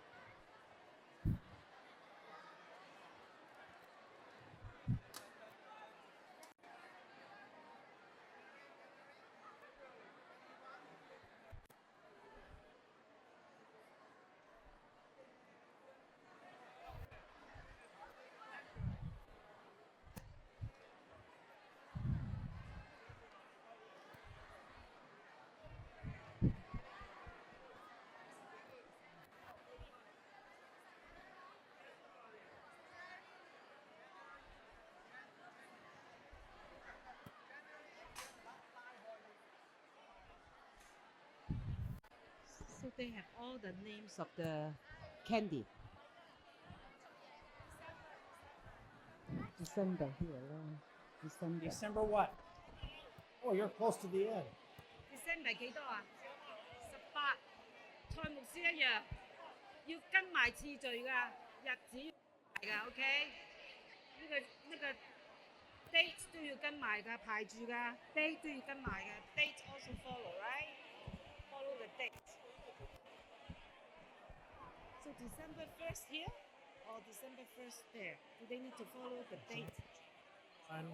So they have all the names of the candy. December here 啦 ，December。 December what? Oh, you're close to the end. December 幾多啊？18。蔡牧師一樣，要跟埋次序㗎，日子㗎，OK？呢個 date 都要跟埋㗎，排住㗎 ，date 都要跟埋㗎 ，date also follow，right？Follow the date。So December 1st here or December 1st there? Do they need to follow the date? And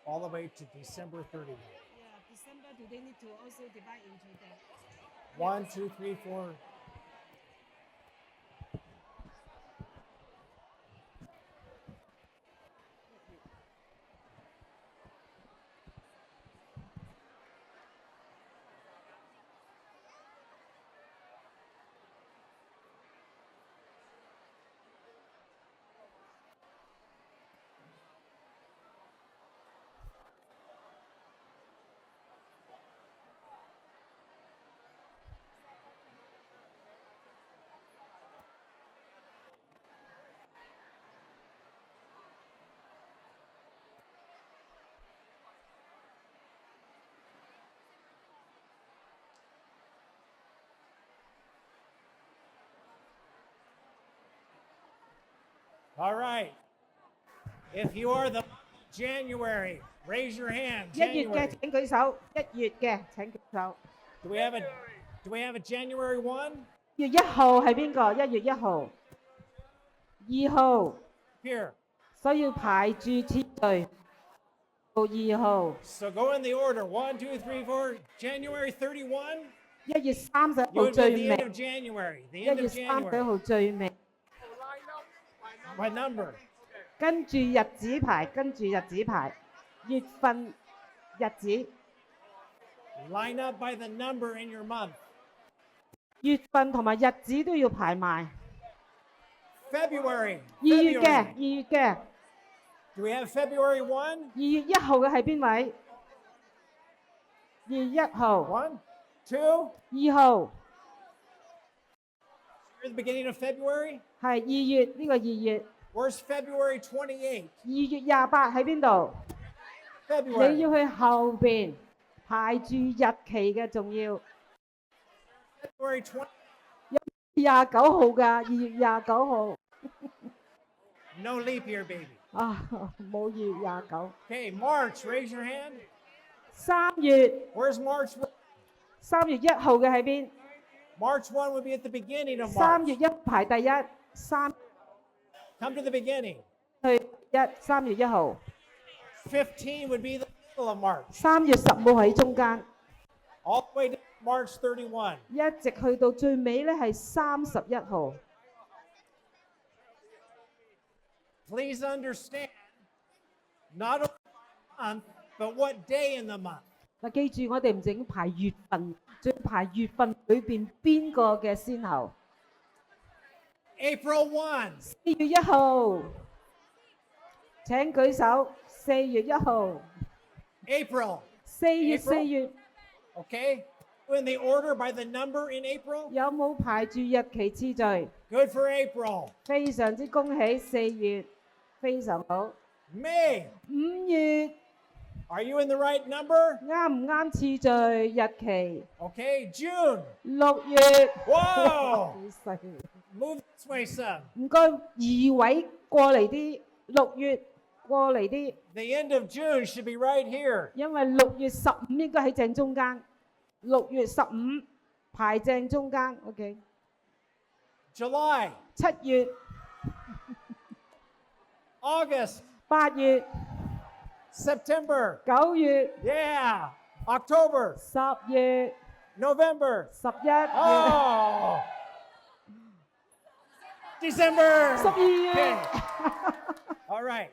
all the way to December 31. Yeah, December. Do they need to also divide into the 1, 2, 3, 4. All right. If you are the January, raise your hand. 1月嘅 January. 請舉手，1月嘅請舉手。Do we have a January 1? 1月1號係邊個？1月1號、2號， Here. 所以要排住次序。2號， So go in the order. 1, 2, 3, 4. January 31. 1月31 You 號 would be 最 at the 尾 end of January. The ，1 end 月 of 31 January. 號最尾， By number. 跟住日子排，月份日子， Line up by the number in your month. 月份同埋日子都要排埋。 February. 2月嘅， February. 2月嘅， Do we have February 1? 2月1號嘅係邊位？2月1號、 1, 2. 2號 You're at the beginning of February. 係2月，呢個2月。 Where's February 28? 2月28喺邊度？ February. 你要去後邊排住日期嘅，仲要 February 20. 29號㗎，2月29號 No leap year, baby. 啊，冇2月29。Okay, March. Raise your hand. 3月 Where's March? 3月1號嘅喺邊？ March 1 would be at the beginning of 3 March. 月1排第一，3 Come to the beginning. 去3月1號 15 would be the middle of March. ，3月10號喺中間， All the way to March 31. 一直去到最尾咧係31號。 Please understand, not only the month, but what day in the month. 嗱，記住我哋唔淨排月份，仲要排月份裏邊邊個嘅先後。 April 1. 4月1號，請舉手。4月1號， April. 4月 Okay? In the order by the number in April? 有冇排住日期次序？ Good for April. 非常之恭喜4月，非常好。 May. 5月 Are you in the right number? 啱唔啱次序日期？ Okay. June. 6月， Whoa. 好犀利。 Move this way some. 唔該，二位過嚟啲，6月過嚟啲， The end of June should be right here. 因為6月15應該喺正中間。6月15排正中間。OK。 July. 7月、 August. 8月、 September. 9月、 Yeah. October. 10月、 November. 11月、 Oh. December. 12月。 Okay. All right.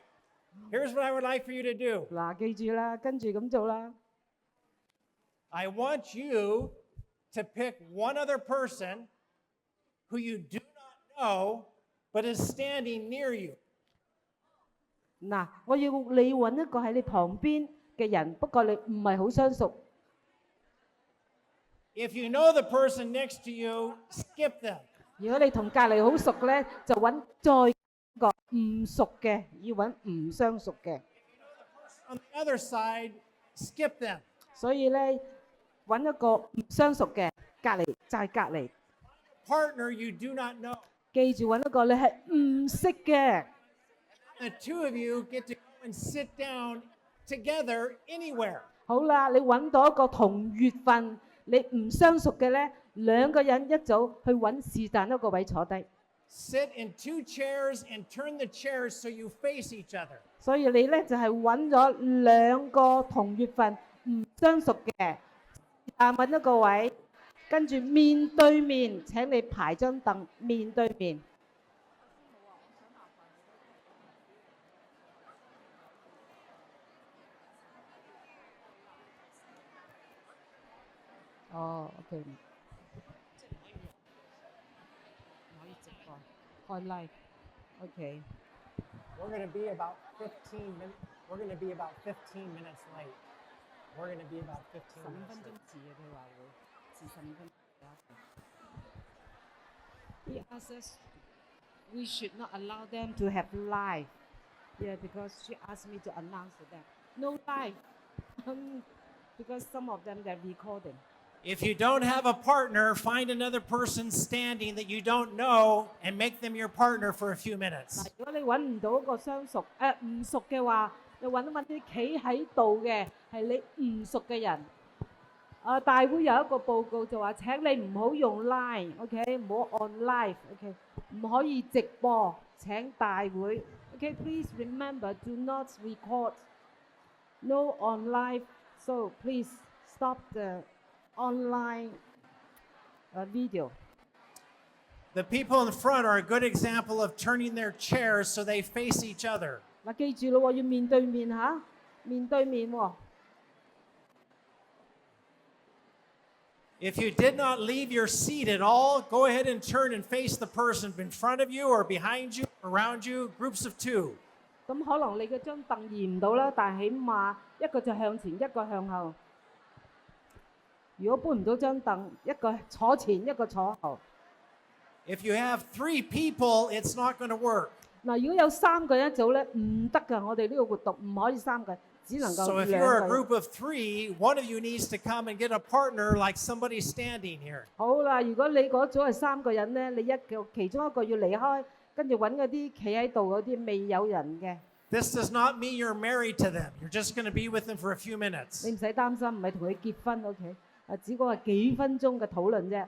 Here's what I would like for you to do. 嗱，記住啦，跟住咁做啦。I want you to pick one other person who you do not know but is standing near you. 嗱，我要你揾一個喺你旁邊嘅人，不過你唔係好相熟。If you know the person next to you, skip them. 如果你同隔離好熟咧，就揾再一個唔熟嘅，要揾唔相熟嘅。On the other side, skip them. 所以咧，揾一個唔相熟嘅，隔離就係隔離。 Partner you do not know. 記住揾一個你係唔識嘅。 The two of you get to go and sit down together anywhere. 好啦，你揾到一個同月份你唔相熟嘅咧，兩個人一組去揾是但一個位坐低。 Sit in two chairs and turn the chairs so you face each other. 所以你咧就係揾咗兩個同月份唔相熟嘅，但揾一個位，跟住面對面請你排張凳面對面。哦，OK。可以直播，開 live。OK。 We're going to be about 15 minutes. We're going to be about 15 minutes late. We're going to be about 15 15 minutes 分鐘 late. 遲啊，佢話會遲15分鐘。He asked us we should not allow them to have live. Yeah, because she asked me to announce to them. No live. Because some of them they're recording. If you don't have a partner, find another person standing that you don't know and make them your partner for a few 嗱， minutes. 如果你揾唔到一個唔熟嘅話，你揾啲企喺度嘅係你唔熟嘅人。大會有一個報告就話：請你唔好用 Line，OK， 唔好 on live，OK， 唔可以直播。請大會 ，OK，please remember do not record, no on live, so please stop the online video. The people in front are a good example of turning their chairs so they face each other. 嗱，記住咯喎，要面對面嚇，面對面喎。If you did not leave your seat at all, go ahead and turn and face the person in front of you or behind you, around you, groups of two. 咁可能你嘅張凳移唔到啦，但係起碼一個就向前，一個向後。如果搬唔到張凳，一個坐前，一個坐後。If you have 3 people, it's not going to work. 嗱，如果有3個人一組咧，唔得㗎。我哋呢個活動唔可以3個，只能夠 So if 2 you're a 個人。 group of 3, one of you needs to come and get a partner like somebody standing here. 好啦，如果你嗰組係3個人咧，你其中一個要離開，跟住揾嗰啲企喺度嗰啲未有人嘅。This does not mean you're married to them. You're just going to be with them for a few minutes. 你唔使擔心，唔係同佢結婚 ，OK？ 只不過係幾分鐘嘅討論啫。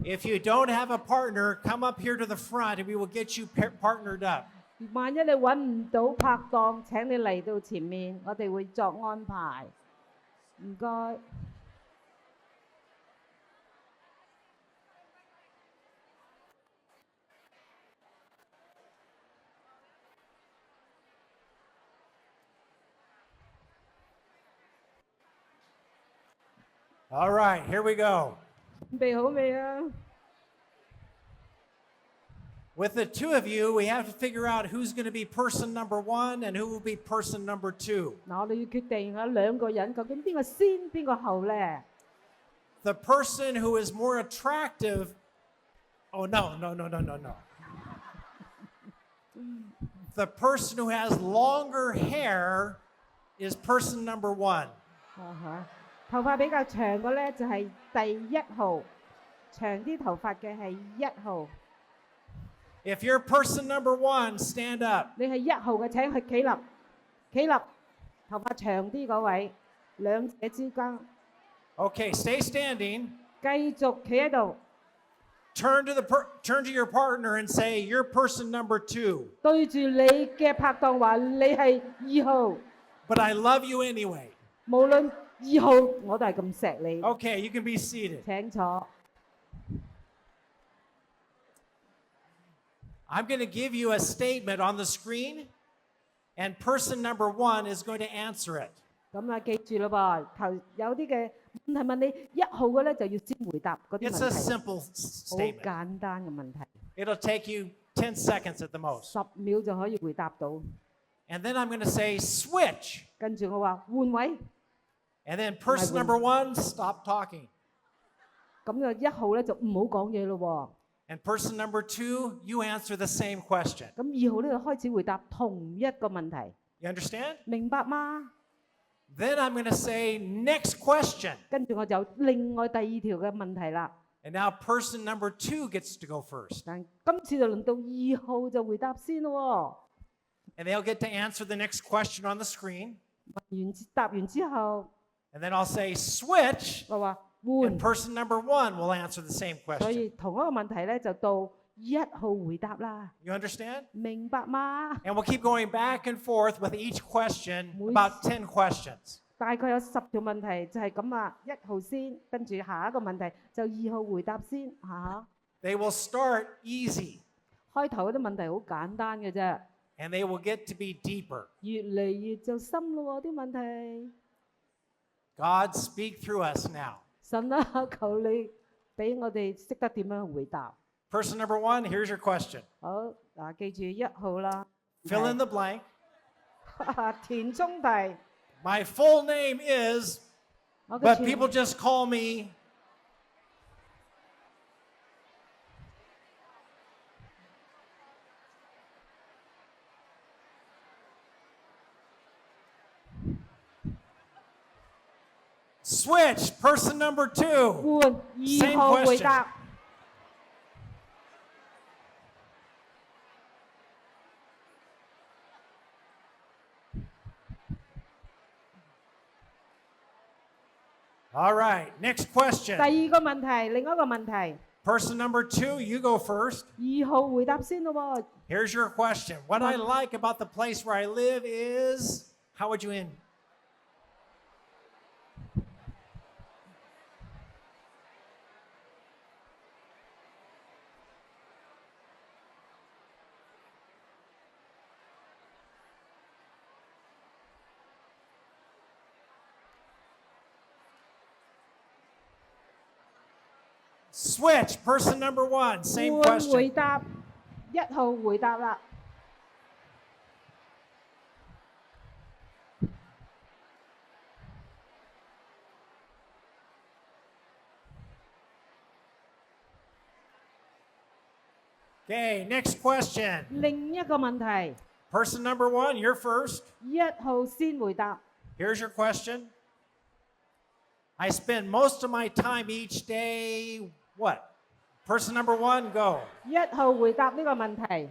If you don't have a partner, come up here to the front and we will get you partnered up. 萬一你揾唔到拍檔，請你嚟到前面，我哋會作安排。唔該。All right, here we go. 準備好未啊？ With the 2 of you, we have to figure out who's going to be person number 1 and who will be person number 2. 嗱，我哋要決定下2個人究竟邊個先，邊個後咧？ The person who is more attractive. Oh, no. The person who has longer hair is person number 1. 頭髮比較長嘅咧就係第1號，長啲頭髮嘅係1號。If you're person number 1, stand up. 你係1號嘅，請佢企立，企立，頭髮長啲嗰位，兩者之間。Okay, stay standing. 繼續企喺度。Turn to your partner and say, "You're person number 2." 對住你嘅拍檔話：你係2號。But I love you anyway. 無論2號，我都係咁錫你。Okay, you can be seated. 請坐。I'm going to give you a statement on the screen, and person number 1 is going to answer it. 咁啊，記住咯噃，頭有啲嘅問題問你1號嘅咧，就要先回答嗰啲 It's a 問題。 simple 好 statement. 簡單嘅問題，It'll take you 10 seconds at the most. ，10秒就可以回答到。And then I'm going to say switch. 跟住我話換位， And then person number 1, stop talking. 咁就1號咧就唔好講嘢咯 And person number 2, you answer the same question. 喎。咁2號咧就開始回答同一個問題， You understand? 明白嗎？ Then I'm going to say next question. 跟住我就另外第2條嘅問題啦。And now person number 2 gets to go first. 但今次就輪到2號就回答先咯 And they'll get to answer the next question on the screen. 喎。答完之後， And then I'll say switch. 我話 And 換， person number 1 will answer the same 所 question. 以同一個問題咧就到1號回答啦， You understand? 明白嗎？ And we'll keep going back and forth with each question, about 10 questions. 大概有10條問題就係咁啊，1號先，跟住下一個問題就2號回答先嚇。They will start easy, 開頭嗰啲問題好簡單嘅啫， and they will get to be deeper. 越嚟越就深咯喎啲問題。God, speak through us now. 神啊，求你俾我哋識得點樣回答。 Person number 1, here's your question. 好嗱，記住1號啦， Fill in the blank. 填充題。 My full name is, 我嘅 but 全 people just call me. Switch. Person number 2. 換2 Same 號回 question. 答。All right. Next question. 第二個問題，另一個問題， Person number 2, you go first. 2號回答先咯喎。 Here's your question. What I like about the place where I live is, how would you end? Switch. Person number 1, same 換回 question. 答，1號回答啦。Okay, next question. 另一個問題， Person number 1, you're first. 1號先回答。 Here's your question. I spend most of my time each day, what? Person number 1, go. 1號回答呢個問題。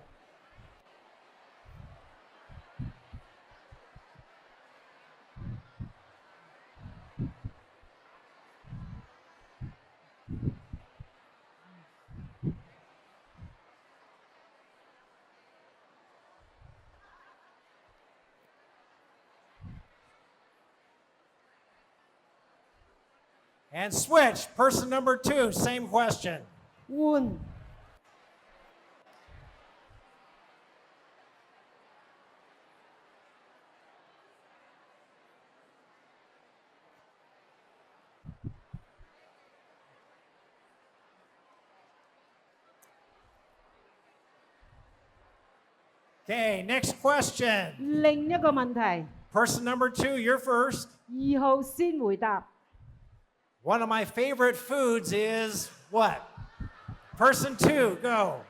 And switch. Person number 2, same question. 換 Okay, next question. 另一個問題， Person number 2, you're first. 2號先回答。 One of my favorite foods is what? Person 2, go.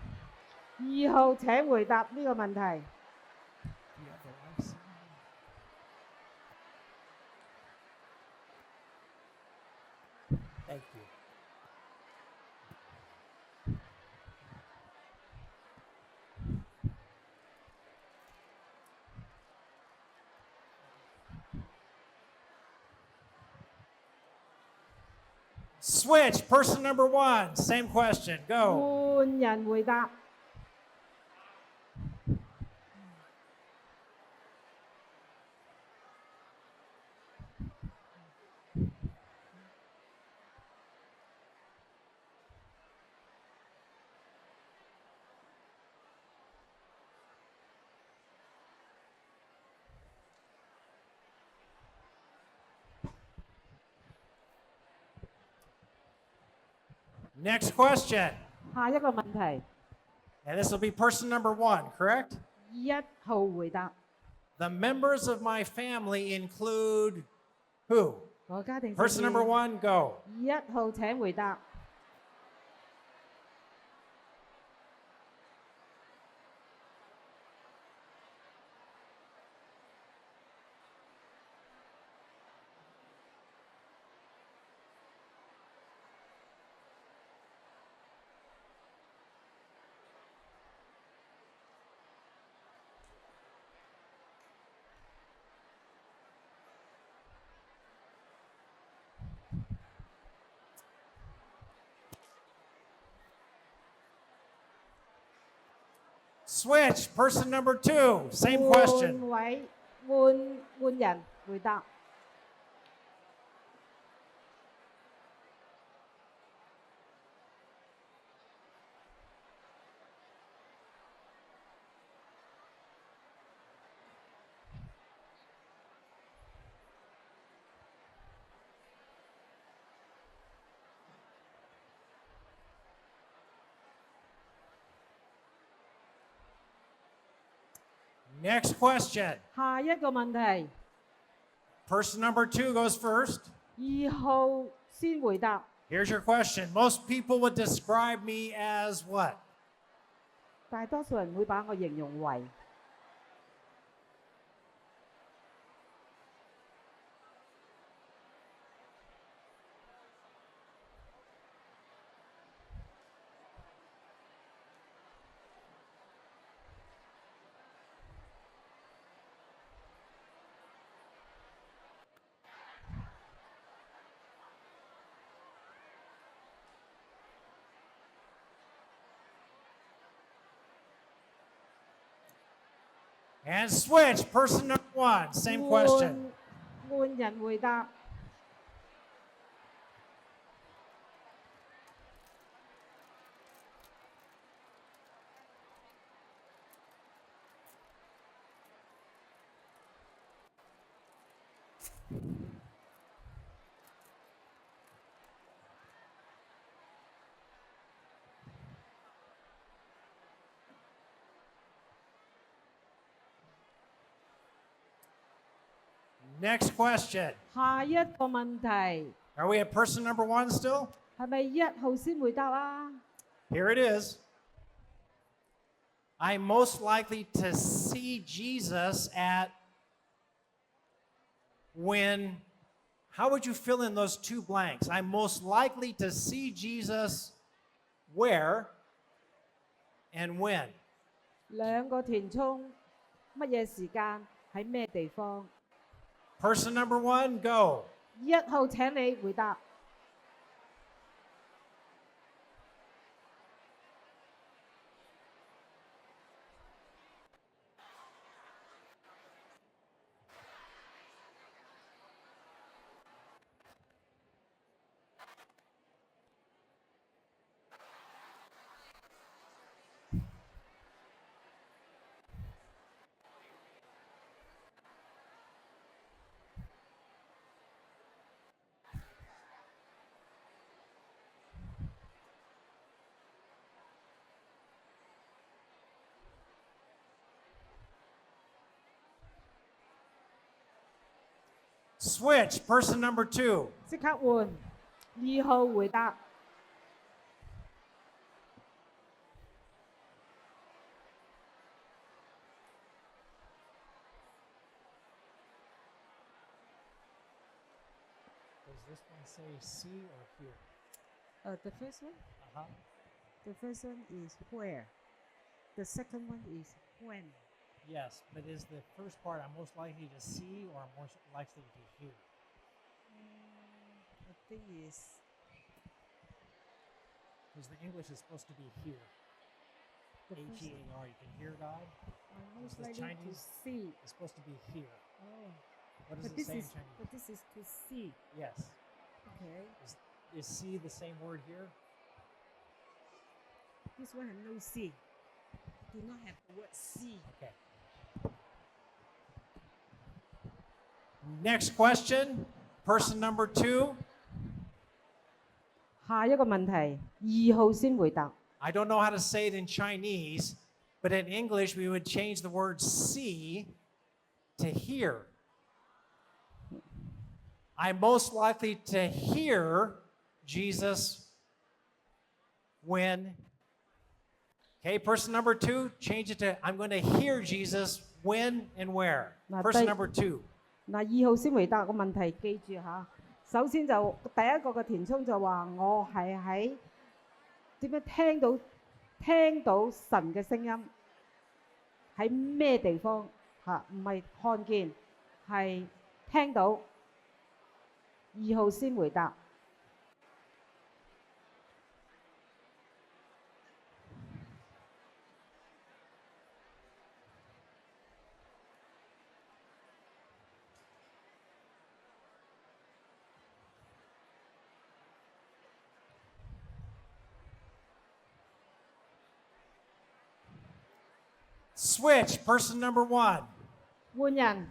2號請回答呢個問題。 Thank you. Switch. Person number 1, same question. Go. 換人回答。 Next question. 下一個問題， And this will be person number 1, correct? 1號回答。 The members of my family include who? 我家庭 Person number 1, go. 1號請回答。 Switch. Person number 2, same 換 question. 位，換人回答。 Next question. 下一個問題， Person number 2 goes first. 2號先回答。 Here's your question. Most people would describe me as what? 大多數人會把我形容為 And switch. Person number one. Same question. 換人回答。Next question. 下一個問題 Are we at person number one still? 係咪1號先回答啊？ Here it is. I'm most likely to see Jesus at when. How would you fill in those two blanks? I'm most likely to see Jesus where and when? 兩個填充，乜嘢時間喺咩地方？ Person number one, go. 1號請你回答。Switch. Person number two. 即刻換2號回答。Does this one say see or here? The first one? Uh-huh. The first one is where. The second one is when. Yes, but is the first part I'm most likely to see or I'm most likely to hear? I think is Because the English is supposed to be here. the first one. H-E-A-R. You can hear God. I'm most the likely to Chinese- see. It's supposed to be here. Oh. What does But it this say is in Chinese? but this is to see. Yes. Okay. Is see the same word here? This one has no see. Do not have the word see. Okay. Next question. Person number two. 下一個問題，2號先回答。 I don't know how to say it in Chinese, but in English we would change the word see to hear. I'm most likely to hear Jesus when. Okay, person number two, change it to I'm going to hear Jesus when and where. Now, Person they- number two. 嗱，2號先回答個問題，記住嚇。首先就第一個嘅填充就話我係喺點樣聽到神嘅聲音喺咩地方嚇，唔係看見，係聽到。2號先回答。Switch, person number one. 換人。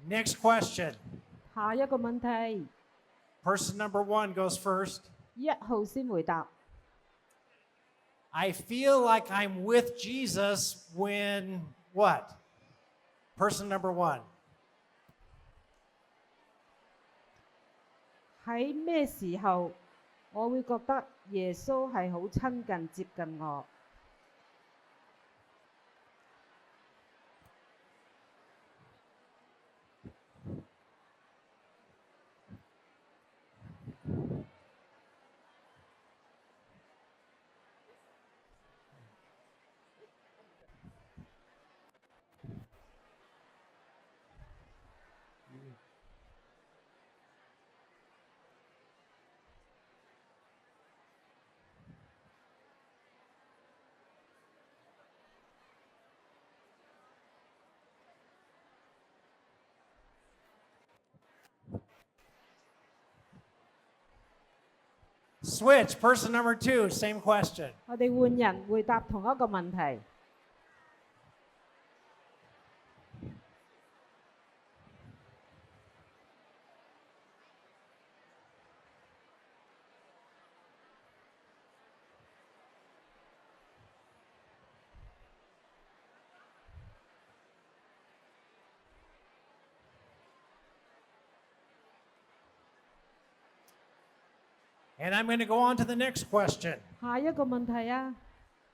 Next question. 下一個問題， Person number one goes first. 1號先回答。 I feel like I'm with Jesus when what? Person number one. 喺咩時候我會覺得耶穌係好親近接近我？ Switch, person number 2, same question. 我哋換人回答同一個問題。And I'm going to go on to the next question. 下一個問題啊，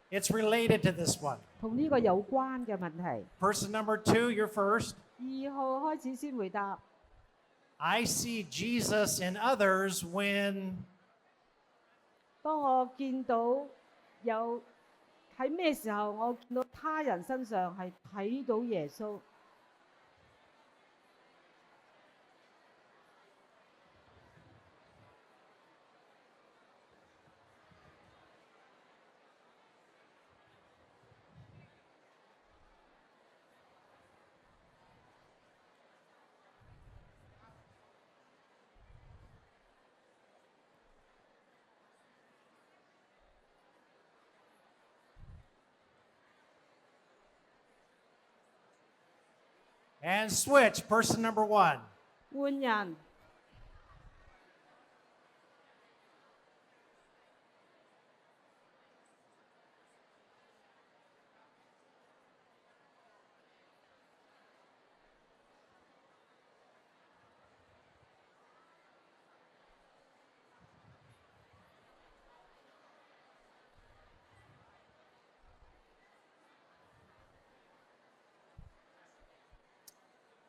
It's related to this one. 同呢個有關嘅問題。 Person number 2, you're first. 2號開始先回答。 I see Jesus in others when 當我見到有喺咩時候，我見到他人身上係睇到耶穌。 And switch, person number 1. 換人。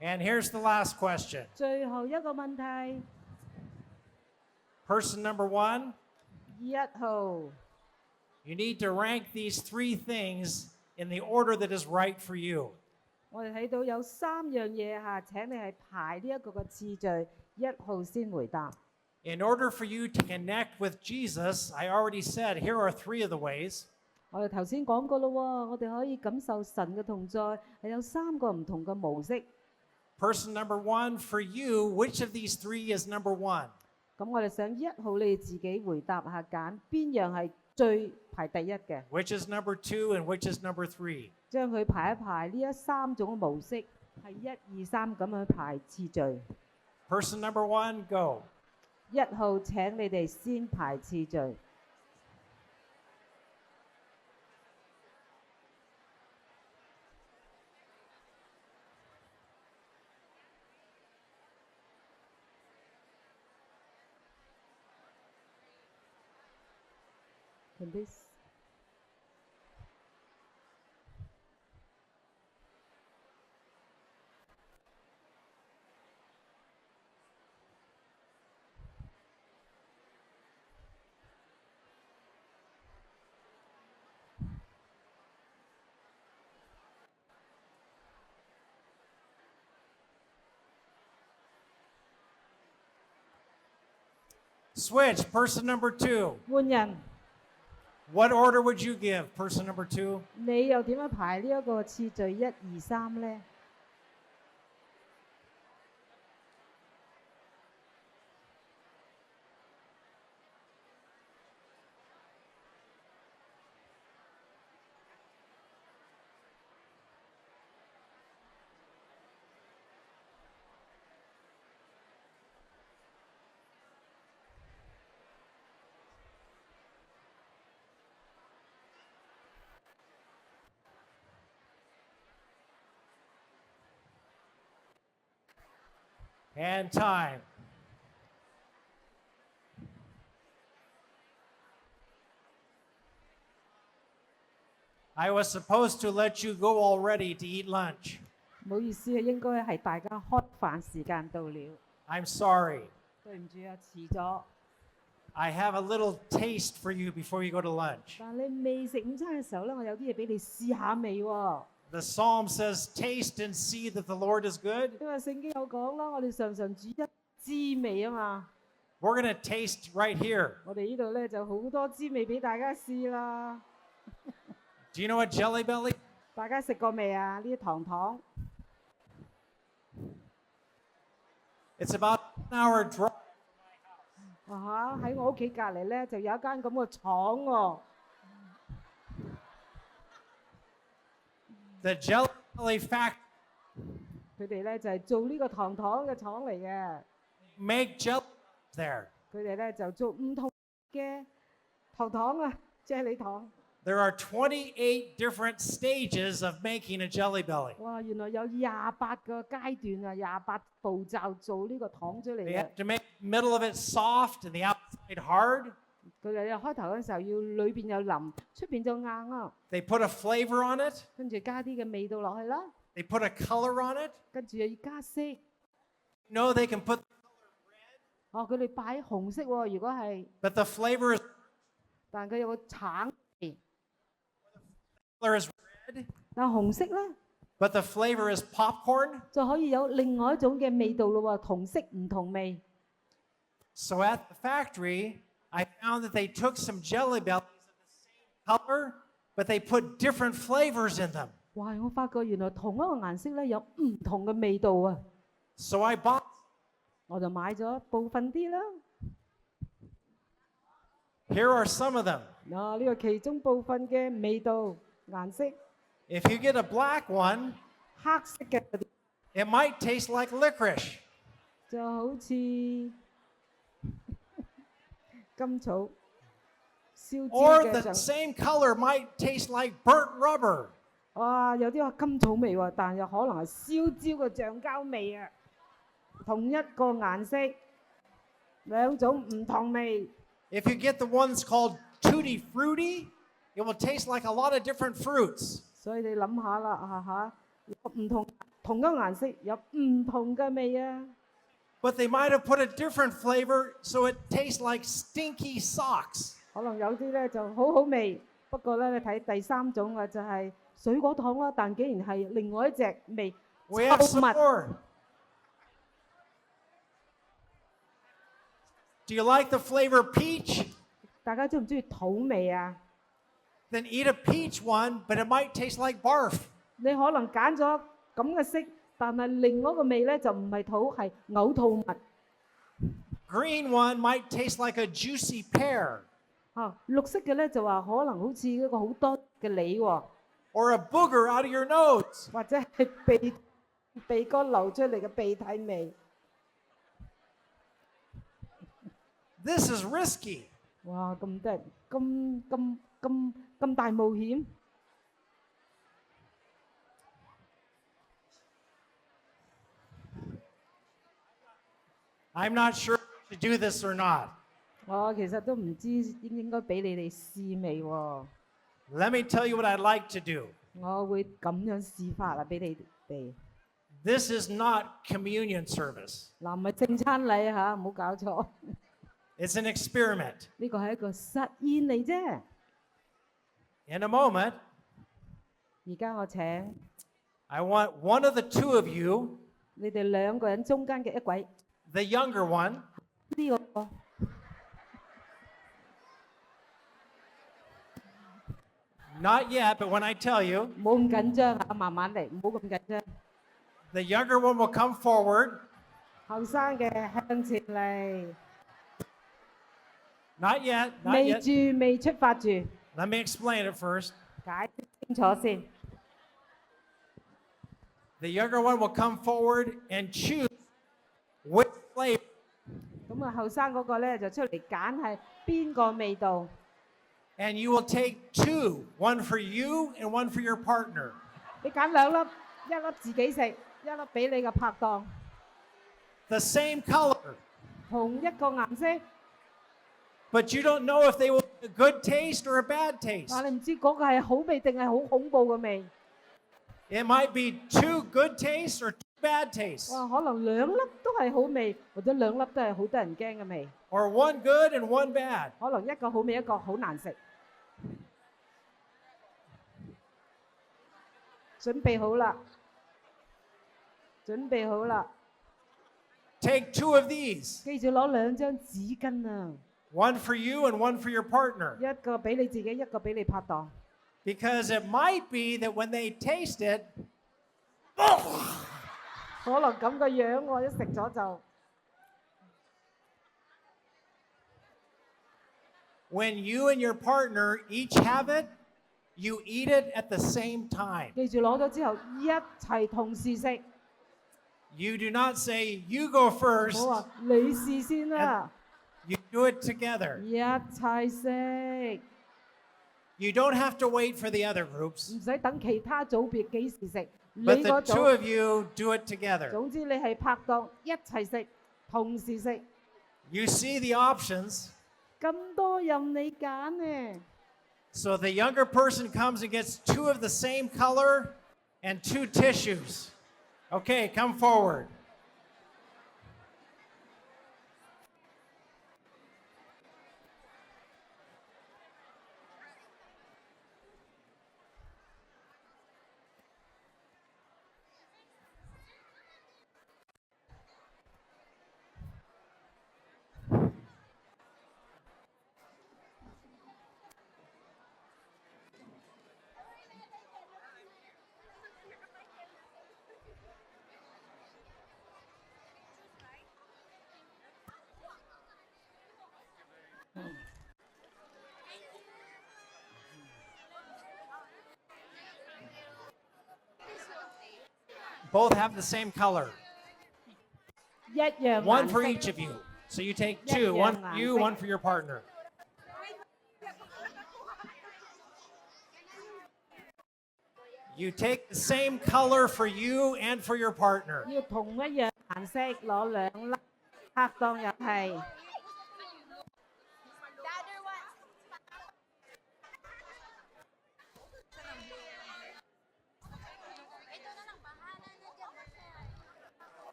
And here's the last question. 最後一個問題， Person number 1, 1號。 you need to rank these 3 things in the order that is right for you. 我哋睇到有3樣嘢嚇，請你係排呢一個嘅次序，1號先回答。 In order for you to connect with Jesus, I already said, here are 3 of the ways. 我哋頭先講過咯喎，我哋可以感受神嘅同在，係有3個唔同嘅模式。 Person number 1, for you, which of these 3 is number 1? 咁我哋想1號你自己回答下，揀邊樣係最排第一嘅， Which is number 2 and which is number 3? 將佢排一排呢3種模式，係1、2、3咁樣排次序。 Person number 1, go. 1號請你哋先排次序。 Can this Switch, person number 2. 換人， What order would you give, person number 2? 你又點樣排呢一個次序1、2、3呢？ And time. I was supposed to let you go already to eat lunch. 唔好意思啊，應該係大家開飯時間到了。 I'm sorry. 對唔住啊，遲咗。 I have a little taste for you before you go to lunch. 但你未食午餐嘅時候咧，我有啲嘢俾你試下味喎。 The psalm says, taste and see that the Lord is good. 因為聖經有講啦，我哋常常煮一滋味啊嘛。 We're going to taste right here. 我哋呢度咧就好多滋味俾大家試啦。 Do you know what Jelly Belly? 大家食過未啊？呢啲糖糖 It's about an hour drive. 喺我屋企隔離咧就有一間咁嘅廠喎。The jelly factory 佢哋咧就係做呢個糖嘅廠嚟嘅。make jelly there. 佢哋咧就做唔同嘅糖啊，啫喱糖。There are 28 different stages of making a jelly belly. 哇！原來有28個階段啊，28步驟做呢個糖出嚟 They 嘅。 have to make the middle of it soft and the outside hard. 佢哋開頭嗰時候要裏邊有腍，出邊就硬啊。They put a flavor on it. 跟住加啲嘅味道落去啦， They put a color on it. 跟住又要加色。No, they can put, 佢哋擺紅色喎，如果係， but the flavor is 但佢有個橙味， red. 但紅色咧 But the flavor is popcorn. 就可以有另外一種嘅味道咯喎，同色唔同味。So at the factory, I found that they took some jelly bellies of the same color, but they put different flavors in them. 哇！我發覺原來同一個顏色咧有唔同嘅味道啊， So I bought. 我就買咗部分啲啦。 Here are some of them. 呢個其中部分嘅味道顏色， If you get a black one, 黑色嘅 it might taste like licorice. 就好似甘草、燒 Or 焦嘅 the 就。 same color might taste like burnt rubber. 哇！有啲話甘草味喎，但又可能係燒焦嘅橡膠味啊。同一個顏色，兩種唔同味。 If you get the ones called tutti frutti, it will taste like a lot of different fruits. 所以你諗下啦，有唔同一個顏色有唔同嘅味啊。 But they might have put a different flavor so it tastes like stinky socks. 可能有啲咧就好好味，不過咧你睇第三種啊，就係水果糖啦，但竟然係另外一隻味， We have 臭 some 物。 more. Do you like the flavor peach? 大家中唔中意土味啊？ Then eat a peach one, but it might taste like barf. 你可能揀咗咁嘅色，但係另外一個味咧就唔係土，係嘔吐物。 Green one might taste like a juicy pear 綠色嘅咧就話可能好似一個好多嘅梨喎， or a booger out of your nose. 或者係鼻哥流出嚟嘅鼻涕味。 This is risky. 哇！咁得咁大冒險。 I'm not sure if to do this or not. 我其實都唔知應唔應該俾你哋試味喎。 Let me tell you what I'd like to do. 我會咁樣試法啦，俾你哋。 This is not communion service. 嗱，唔係正餐禮嚇，唔好搞錯。 It's an experiment. 呢個係一個實驗嚟啫。 In a moment, 而家我請 I want one of the two of you, 你哋兩個人中間嘅一位， the younger one, 呢個 not yet, but when I tell you, 唔好咁緊張啊，慢慢嚟，唔好咁緊張。 the younger one will come forward. 後生嘅向前嚟， Not yet, not 未 yet. 住未出發住， Let me explain it first. 解釋清楚先。 The younger one will come forward and choose which flavor. 咁啊，後生嗰個咧就出嚟揀係邊個味道， And you will take two, one for you and one for your partner. 你揀兩粒，一粒自己食，一粒俾你嘅拍檔， The same color, 同一個顏色， but you don't know if they will be a good taste or a bad taste. 但你唔知嗰個係好味定係好恐怖嘅味。 It might be two good tastes or two bad tastes, 哇，可能兩粒都係好味，或者兩粒都係好得人驚嘅味。 or one good and one bad. 可能一個好味，一個好難食。準備好啦，準備好啦， Take two of these, 記住攞兩張紙巾啊， one for you and one for your partner. 一個俾你自己，一個俾你拍檔。 Because it might be that when they taste it, 可能咁個樣喎，一食咗就 when you and your partner each have it, you eat it at the same time. 記住攞咗之後一齊同時食， You do not say, you go 唔好 first, 話你試先啦， you do it together. 一齊食， You don't have to wait for the other 唔 groups, 使等其他組別幾時食，你 but the 嗰 two 組， of you do it together. 總之你係拍檔一齊食，同時食， You see the options, 咁多任你揀呢。 so the younger person comes and gets 2 of the same color and 2 tissues. Okay, come forward. Both have the same color. 一樣 One for 顏 each 色， of you. So you take 一 2, 樣 one for 顏 you, 色。 one for your partner. You take the same color for you and for your partner. 要同一樣顏色攞2粒，拍檔入係。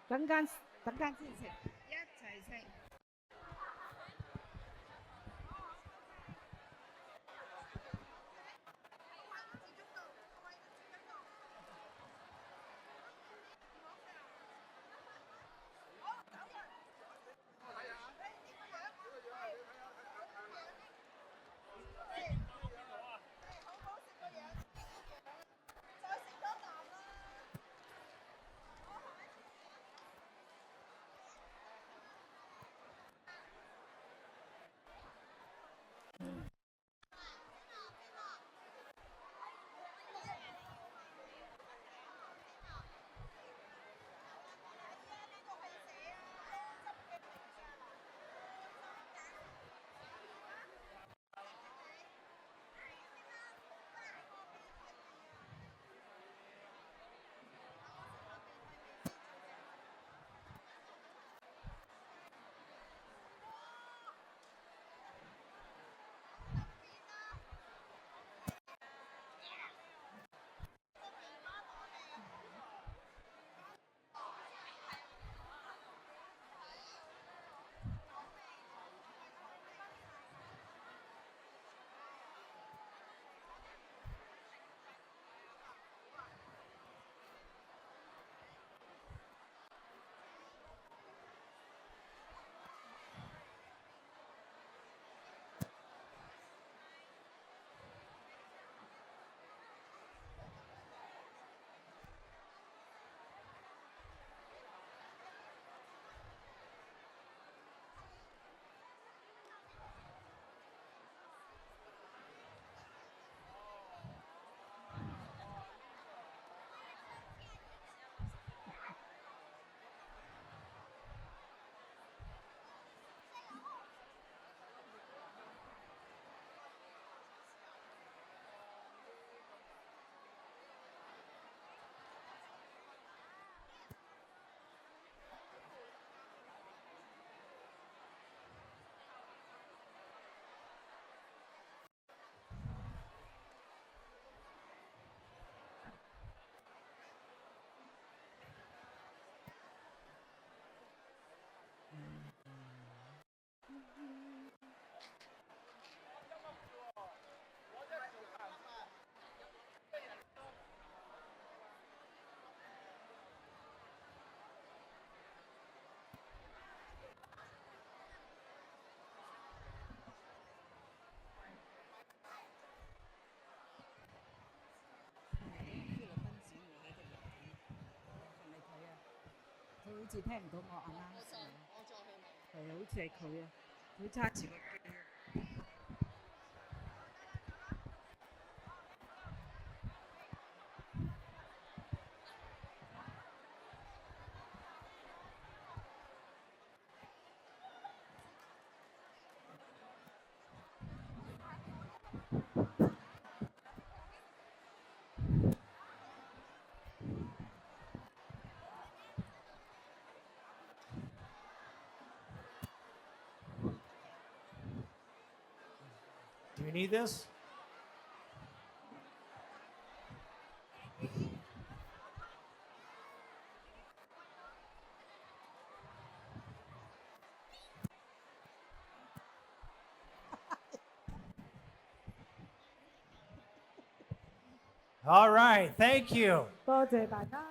等間先食，一齊食。似聽唔到我阿媽聲。係啊，好似係佢啊，佢揸住個機啊。Do you need this? All right, thank you. 多謝大家，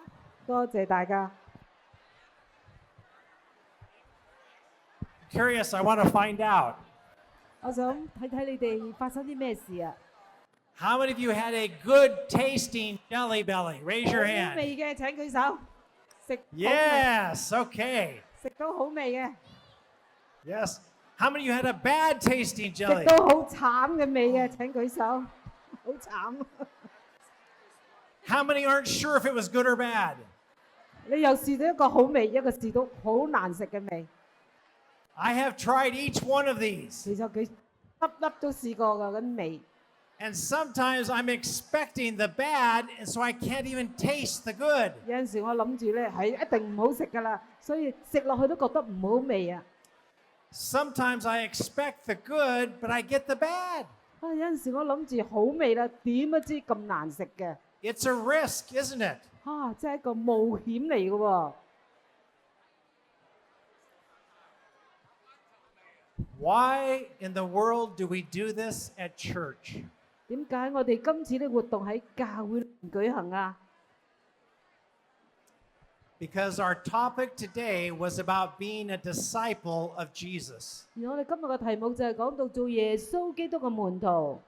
多謝大家。Curious, I want to find out. 我想睇睇你哋發生啲咩事啊！ How many of you had a good tasting Jelly Belly? Raise your 好 hand. 味嘅請舉手，食好味 Yes, okay. 食到好味嘅， Yes. How many of you had a bad tasting 食 jelly? 到好慘嘅味嘅請舉手，好慘。How many aren't sure if it was good or bad? 你又試到一個好味，一個試到好難食嘅味。 I have tried each one of these. 其實佢粒粒都試過㗎嗰啲味。 And sometimes I'm expecting the bad, and so I can't even taste the good. 有陣時我諗住咧係一定唔好食㗎啦，所以食落去都覺得唔好味啊！ Sometimes I expect the good, but I get the bad. 啊，有陣時我諗住好味啦，點不知咁難食嘅。 It's a risk, isn't it? 啊，真係一個冒險嚟嘅喎。 Why in the world do we do this at church? 點解我哋今次啲活動喺教會裏面舉行啊？ Because our topic today was about being a disciple of Jesus. 而我哋今日嘅題目就係講到做耶穌基督嘅門徒。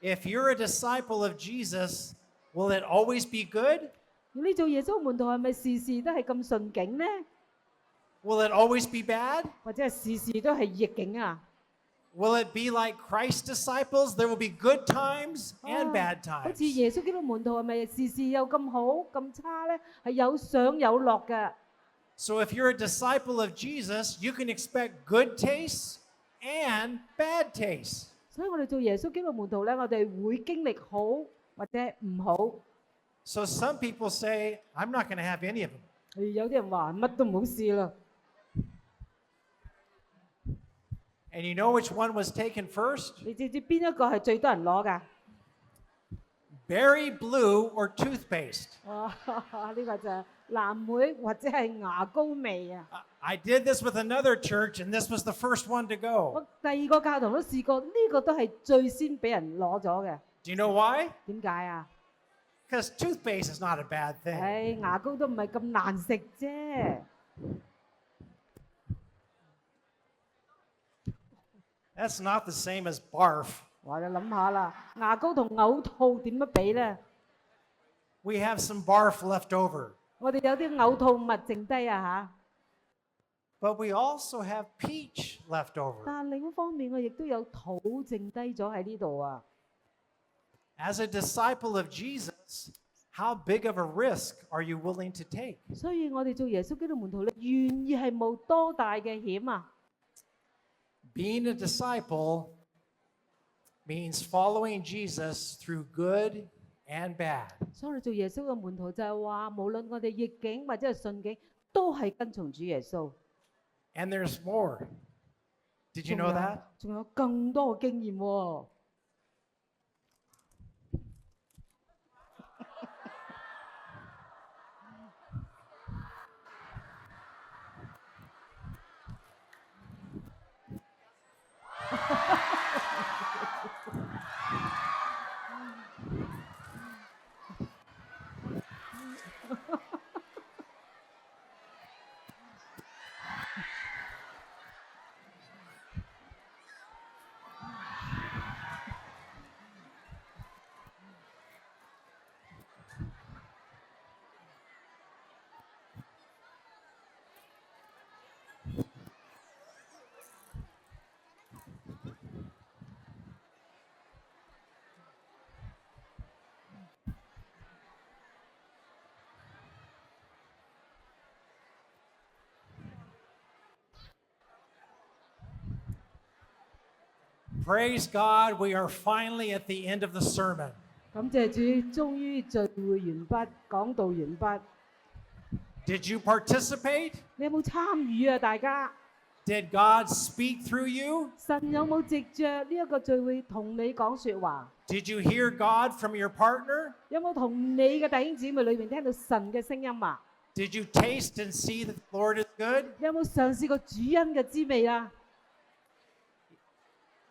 If you're a disciple of Jesus, will it always be good? 你做耶穌門徒係咪時時都係咁順境呢？ Will it always be bad? 或者係時時都係逆境啊？ Will it be like Christ's disciples? There will be good times and bad 好 times. 似耶穌基督門徒係咪時時又咁好咁差咧？係有上有落嘅。 So if you're a disciple of Jesus, you can expect good tastes and bad tastes. 所以我哋做耶穌基督門徒咧，我哋會經歷好或者唔好。 So some people say, I'm not going to have any of them. 有啲人話乜都唔好試啦。 And you know which one was taken first? 你知唔知邊一個係最多人攞㗎？ Berry blue or toothpaste. 哇！呢個就係藍莓或者係牙膏味啊！ I did this with another church, and this was the first one to 我 go. 第二個教堂都試過，呢個都係最先俾人攞咗嘅。 Do you know why? 點解啊？ Because toothpaste is not a bad thing. 唉，牙膏都唔係咁難食啫。 That's not the same as barf. 話你諗下啦，牙膏同嘔吐點樣比咧？ We have some barf left over, 我哋有啲嘔吐物剩低啊 but we also have peach left 嚇！ over. 但另一方面，我亦都有土剩低咗喺呢度啊！ As a disciple of Jesus, how big of a risk are you willing to take? 所以我哋做耶穌基督門徒咧，願意係冒多大嘅險啊！ Being a disciple means following Jesus through good and bad. 所以我哋做耶穌嘅門徒就係話，無論我哋逆境或者係順境，都係跟從主耶穌。 And there's more. Did you know that? 仲有更多嘅經驗喎。Praise God, we are finally at the end of the sermon. 感謝主，終於聚會完畢，講道完畢。Did you participate? 你有冇參與啊？大家 Did God speak through you? 神有冇藉着呢一個聚會同你講説話？ Did you hear God from your partner? 有冇同你嘅弟兄姊妹裏面聽到神嘅聲音啊？ Did you taste and see that the Lord is good? 你有冇嘗試過主恩嘅滋味啊？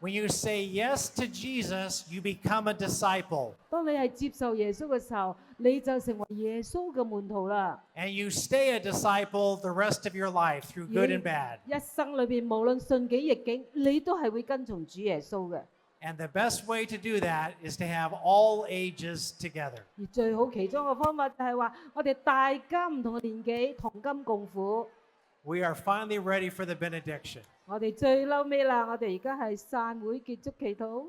When you say yes to Jesus, you become a disciple. 當你係接受耶穌嘅時候，你就成為耶穌嘅門徒啦。 And you stay a disciple the rest of your life through good and bad. 一生裏邊無論順境逆境，你都係會跟從主耶穌嘅。 And the best way to do that is to have all ages together. 而最好其中嘅方法就係話，我哋大家唔同嘅年紀同甘共苦。 We are finally ready for the benediction. 我哋最嬲尾啦，我哋而家係散會結束祈禱。